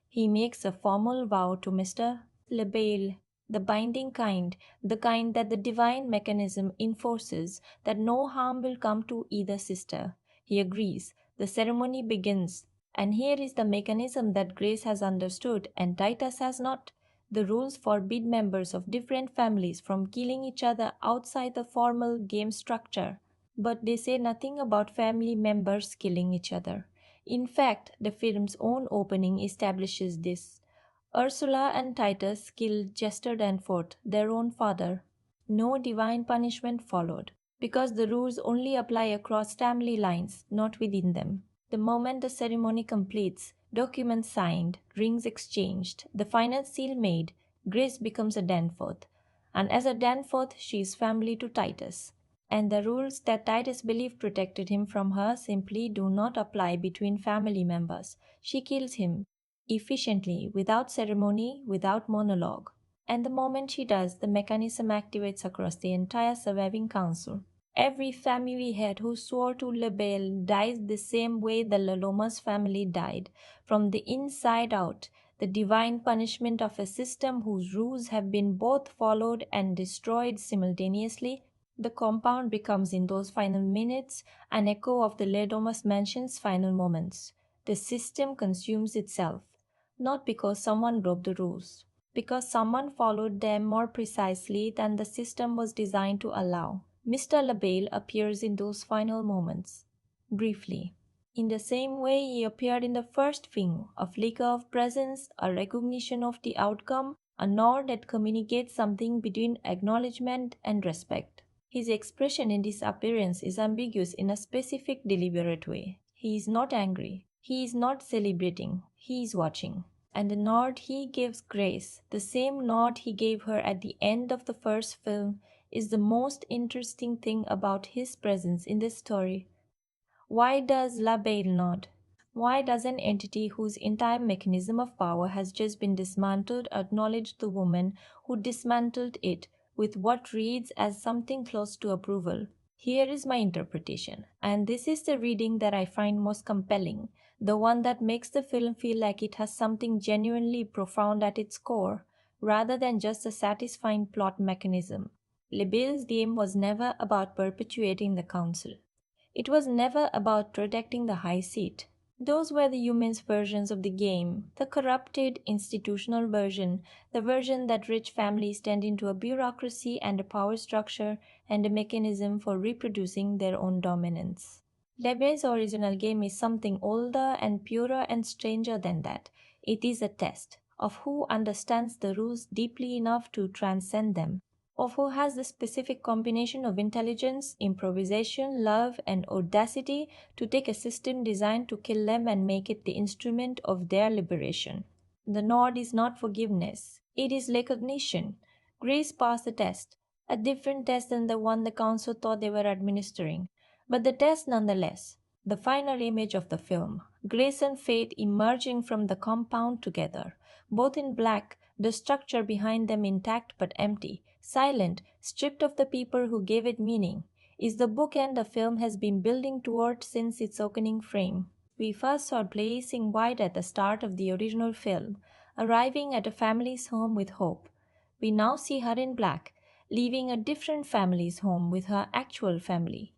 He makes a formal vow to Mr. LaBelle, the binding kind, the kind that the divine mechanism enforces, that no harm will come to either sister. He agrees. The ceremony begins. And here is the mechanism that Grace has understood and Titus has not. The rules forbid members of different families from killing each other outside the formal game structure. But they say nothing about family members killing each other. In fact, the film's own opening establishes this. Ursula and Titus killed Chester Danforth, their own father. No divine punishment followed, because the rules only apply across family lines, not within them. The moment the ceremony completes, documents signed, rings exchanged, the final seal made, Grace becomes a Danforth. And as a Danforth, she is family to Titus. And the rules that Titus believed protected him from her simply do not apply between family members. She kills him efficiently, without ceremony, without monologue. And the moment she does, the mechanism activates across the entire surviving council. Every family head who swore to LaBelle dies the same way the Lalomas family died, from the inside out, the divine punishment of a system whose rules have been both followed and destroyed simultaneously. The compound becomes, in those final minutes, an echo of the Lalomas mansion's final moments. The system consumes itself, not because someone broke the rules, because someone followed them more precisely than the system was designed to allow. Mr. LaBelle appears in those final moments, briefly. In the same way he appeared in the first film, a flicker of presence, a recognition of the outcome, a nod that communicates something between acknowledgement and respect. His expression in this appearance is ambiguous in a specific, deliberate way. He is not angry. He is not celebrating. He is watching. And the nod he gives Grace, the same nod he gave her at the end of the first film, is the most interesting thing about his presence in this story. Why does LaBelle nod? Why does an entity whose entire mechanism of power has just been dismantled acknowledge the woman who dismantled it with what reads as something close to approval? Here is my interpretation, and this is the reading that I find most compelling, the one that makes the film feel like it has something genuinely profound at its core, rather than just a satisfying plot mechanism. LaBelle's game was never about perpetuating the council. It was never about protecting the high seat. Those were the humans' versions of the game, the corrupted institutional version, the version that rich families turned into a bureaucracy and a power structure and a mechanism for reproducing their own dominance. LaBelle's original game is something older and purer and stranger than that. It is a test of who understands the rules deeply enough to transcend them, of who has the specific combination of intelligence, improvisation, love, and audacity to take a system designed to kill them and make it the instrument of their liberation. The nod is not forgiveness, it is recognition. Grace passed the test, a different test than the one the council thought they were administering, but the test nonetheless. The final image of the film, Grace and Faith emerging from the compound together, both in black, the structure behind them intact but empty, silent, stripped of the people who gave it meaning, is the bookend the film has been building toward since its opening frame. We first saw blazing white at the start of the original film, arriving at a family's home with hope. We now see her in black, leaving a different family's home with her actual family.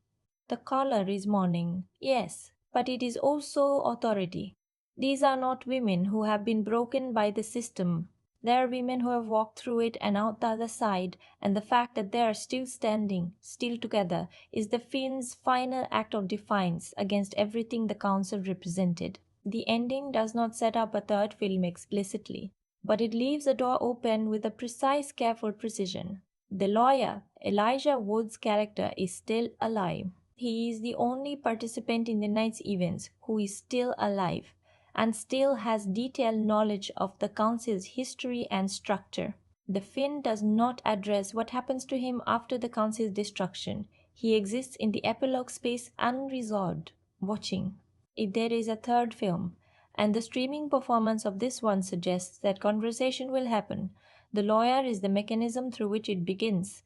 The color is mourning, yes, but it is also authority. These are not women who have been broken by the system. They are women who have walked through it and out the other side, and the fact that they are still standing, still together, is the film's final act of defiance against everything the council represented. The ending does not set up a third film explicitly, but it leaves the door open with a precise, careful precision. The lawyer, Elijah Wood's character, is still alive. He is the only participant in the night's events who is still alive and still has detailed knowledge of the council's history and structure. The film does not address what happens to him after the council's destruction. He exists in the epilogue space unresolved, watching. If there is a third film, and the streaming performance of this one suggests that conversation will happen, the lawyer is the mechanism through which it begins.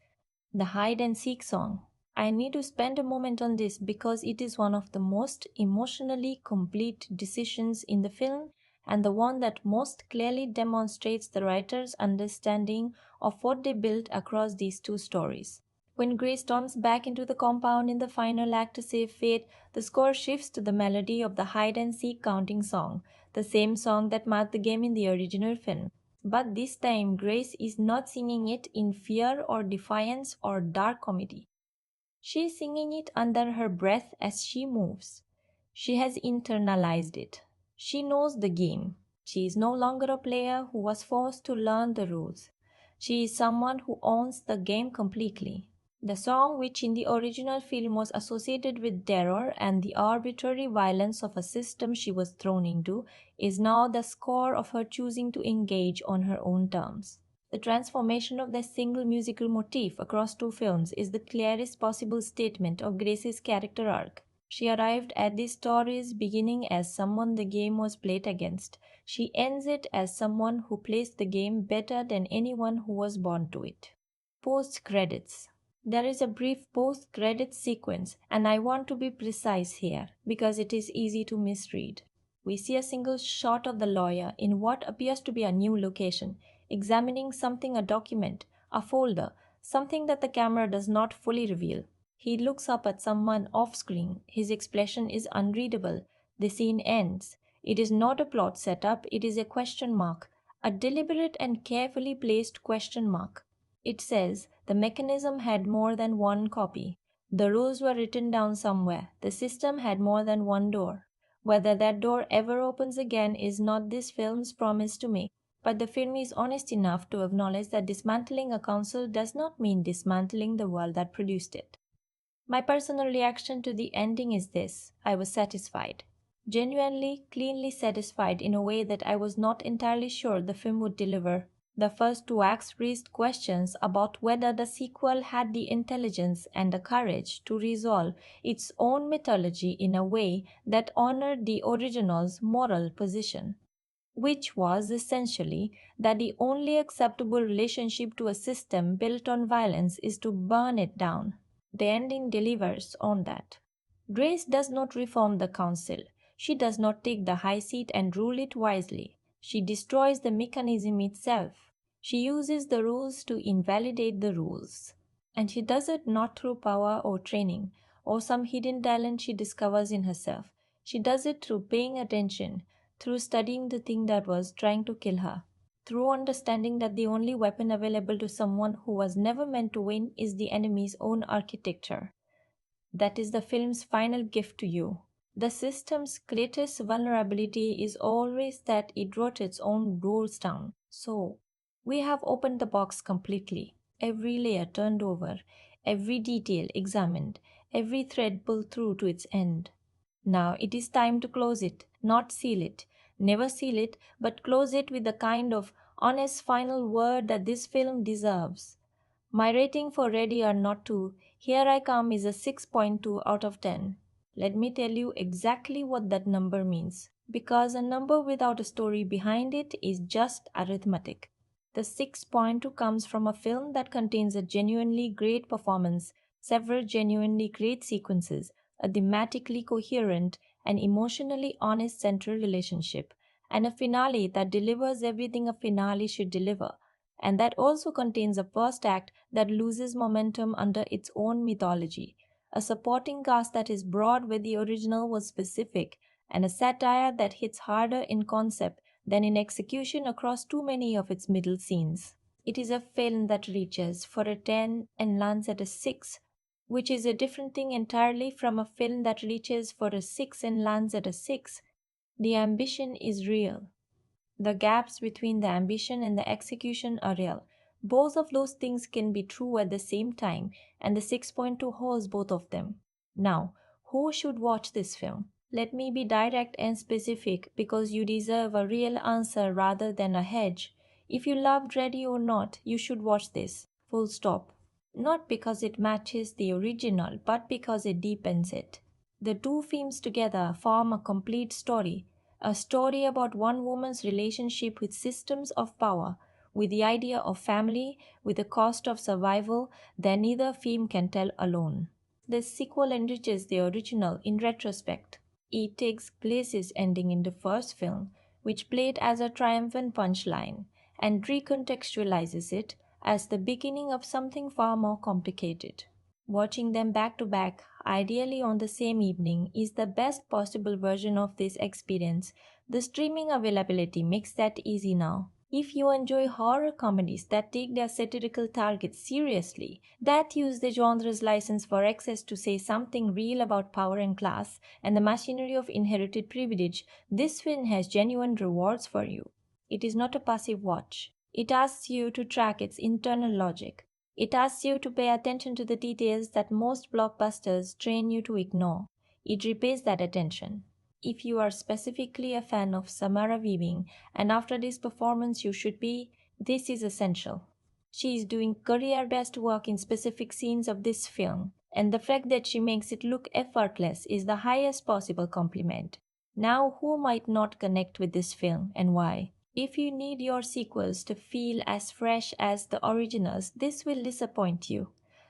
The hide and seek song. I need to spend a moment on this because it is one of the most emotionally complete decisions in the film and the one that most clearly demonstrates the writer's understanding of what they built across these two stories. When Grace storms back into the compound in the final act to save Fate, the score shifts to the melody of the hide-and-seek counting song, the same song that marked the game in the original film. But this time, Grace is not singing it in fear or defiance or dark comedy. She is singing it under her breath as she moves. She has internalized it. She knows the game. She is no longer a player who was forced to learn the rules. She is someone who owns the game completely. The song, which in the original film was associated with terror and the arbitrary violence of a system she was thrown into, is now the score of her choosing to engage on her own terms. The transformation of this single musical motif across two films is the clearest possible statement of Grace's character arc. She arrived at this story's beginning as someone the game was played against. She ends it as someone who plays the game better than anyone who was born to it. Post-credits. There is a brief post-credits sequence, and I want to be precise here because it is easy to misread. We see a single shot of the lawyer in what appears to be a new location, examining something, a document, a folder, something that the camera does not fully reveal. He looks up at someone off-screen. His expression is unreadable. The scene ends. It is not a plot setup, it is a question mark, a deliberate and carefully placed question mark. It says the mechanism had more than one copy. The rules were written down somewhere. The system had more than one door. Whether that door ever opens again is not this film's promise to me, but the film is honest enough to acknowledge that dismantling a council does not mean dismantling the world that produced it. My personal reaction to the ending is this: I was satisfied. Genuinely, cleanly satisfied in a way that I was not entirely sure the film would deliver. The first two acts raised questions about whether the sequel had the intelligence and the courage to resolve its own mythology in a way that honored the original's moral position, which was essentially that the only acceptable relationship to a system built on violence is to burn it down. The ending delivers on that. Grace does not reform the council. She does not take the high seat and rule it wisely. She destroys the mechanism itself. She uses the rules to invalidate the rules. And she does it not through power or training or some hidden talent she discovers in herself. She does it through paying attention, through studying the thing that was trying to kill her, through understanding that the only weapon available to someone who was never meant to win is the enemy's own architecture. That is the film's final gift to you. The system's greatest vulnerability is always that it wrote its own rules down. So, we have opened the box completely, every layer turned over, every detail examined, every thread pulled through to its end. Now it is time to close it, not seal it. Never seal it, but close it with the kind of honest final word that this film deserves. My rating for Ready or Not To, Here I Come is a 6.2 out of 10. Let me tell you exactly what that number means, because a number without a story behind it is just arithmetic. The 6.2 comes from a film that contains a genuinely great performance, several genuinely great sequences, a thematically coherent and emotionally honest central relationship, and a finale that delivers everything a finale should deliver, and that also contains a first act that loses momentum under its own mythology, a supporting cast that is broad where the original was specific, and a satire that hits harder in concept than in execution across too many of its middle scenes. It is a film that reaches for a 10 and lands at a 6, which is a different thing entirely from a film that reaches for a 6 and lands at a 6. The ambition is real. The gaps between the ambition and the execution are real. Both of those things can be true at the same time, and the 6.2 holds both of them. Now, who should watch this film? Let me be direct and specific because you deserve a real answer rather than a hedge. If you loved Ready or Not, you should watch this. Full stop. Not because it matches the original, but because it deepens it. The two films together form a complete story. A story about one woman's relationship with systems of power, with the idea of family, with the cost of survival that neither film can tell alone. The sequel enriches the original in retrospect. It takes Glace's ending in the first film, which played as a triumphant punchline, and recontextualizes it, as the beginning of something far more complicated. Watching them back to back, ideally on the same evening, is the best possible version of this experience. The streaming availability makes that easy now. If you enjoy horror comedies that take their satirical targets seriously, that use the genre's license for excess to say something real about power and class and the machinery of inherited privilege, this film has genuine rewards for you. It is not a passive watch. It asks you to track its internal logic. It asks you to pay attention to the details that most blockbusters train you to ignore. It repays that attention. If you are specifically a fan of Samara Weaving, and after this performance you should be, this is essential. She is doing career best work in specific scenes of this film, and the fact that she makes it look effortless is the highest possible compliment. Now, who might not connect with this film, and why? If you need your sequels to feel as fresh as the originals, this will disappoint you.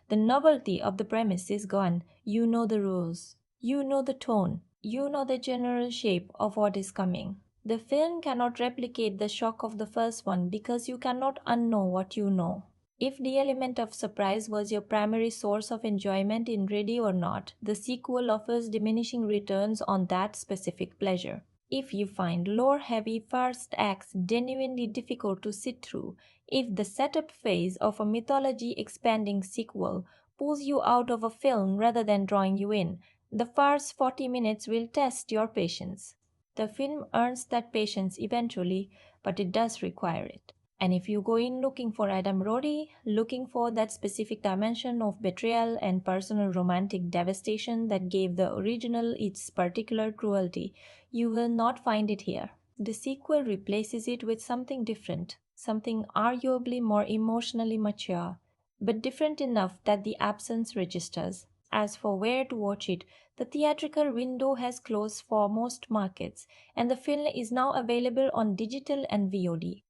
The novelty of the premise is gone. You know the rules. You know the tone. You know the general shape of what is coming. The film cannot replicate the shock of the first one because you cannot unknow what you know. If the element of surprise was your primary source of enjoyment in Ready or Not, the sequel offers diminishing returns on that specific pleasure. If you find lore-heavy first acts genuinely difficult to sit through, if the setup phase of a mythology-expanding sequel pulls you out of a film rather than drawing you in, the first 40 minutes will test your patience. The film earns that patience eventually, but it does require it. And if you go in looking for Adam Brody, looking for that specific dimension of betrayal and personal romantic devastation that gave the original its particular cruelty, you will not find it here. The sequel replaces it with something different, something arguably more emotionally mature, but different enough that the absence registers. As for where to watch it, the theatrical window has closed for most markets, and the film is now available on digital and VOD.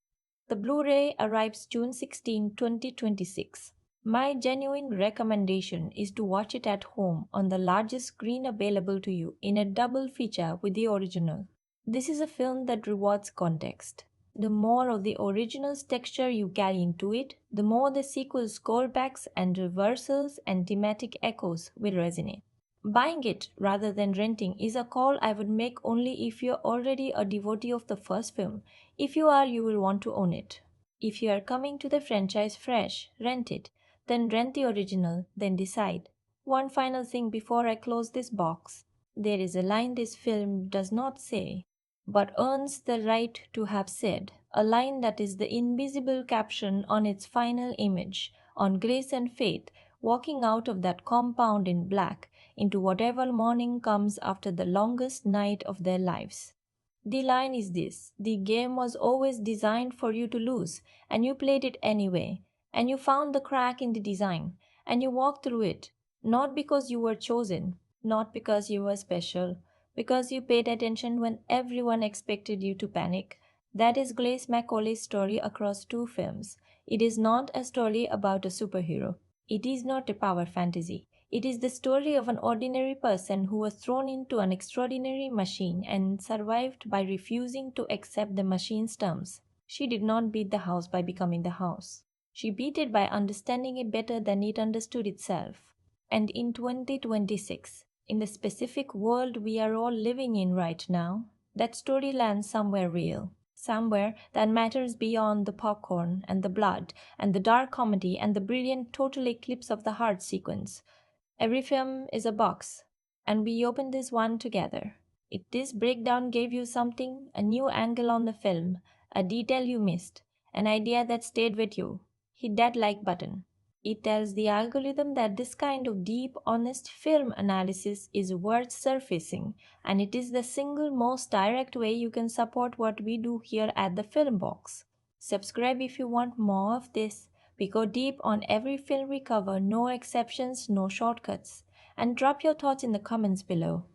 The Blu-ray arrives June 16, 2026. My genuine recommendation is to watch it at home on the largest screen available to you in a double feature with the original. This is a film that rewards context. The more of the original's texture you carry into it, the more the sequel's callbacks and reversals and thematic echoes will resonate. Buying it rather than renting is a call I would make only if you're already a devotee of the first film. If you are, you will want to own it. If you are coming to the franchise fresh, rent it. Then rent the original, then decide. One final thing before I close this box. There is a line this film does not say, but earns the right to have said, a line that is the invisible caption on its final image, on Grace and Faith walking out of that compound in black into whatever morning comes after the longest night of their lives. The line is this: the game was always designed for you to lose, and you played it anyway, and you found the crack in the design, and you walked through it, not because you were chosen, not because you were special, because you paid attention when everyone expected you to panic. That is Grace MacCaulay's story across two films. It is not a story about a superhero. It is not a power fantasy. It is the story of an ordinary person who was thrown into an extraordinary machine and survived by refusing to accept the machine's terms. She did not beat the house by becoming the house. She beat it by understanding it better than it understood itself. And in 2026, in the specific world we are all living in right now, that story lands somewhere real. Somewhere that matters beyond the popcorn and the blood and the dark comedy and the brilliant total eclipse of the heart sequence. Every film is a box, and we open this one together. If this breakdown gave you something, a new angle on the film, a detail you missed, an idea that stayed with you, hit that like button. It tells the algorithm that this kind of deep, honest film analysis is worth surfacing, and it is the single most direct way you can support what we do here at the Film Box. Subscribe if you want more of this. We go deep on every film we cover, no exceptions, no shortcuts. And drop your thoughts in the comments below.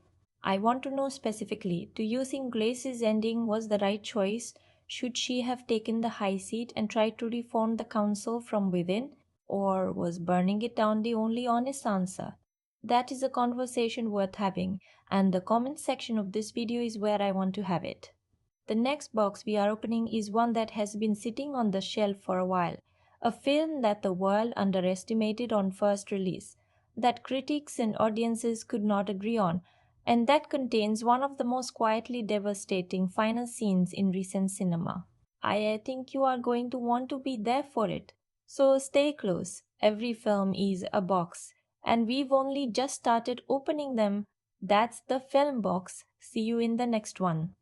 I want to know specifically, do you think Grace's ending was the right choice? Should she have taken the high seat and tried to reform the council from within? Or was burning it down the only honest answer? That is a conversation worth having, and the comment section of this video is where I want to have it. The next box we are opening is one that has been sitting on the shelf for a while, a film that the world underestimated on first release, that critics and audiences could not agree on, and that contains one of the most quietly devastating final scenes in recent cinema. I think you are going to want to be there for it. So stay close. Every film is a box, and we've only just started opening them. That's the film box. See you in the next one.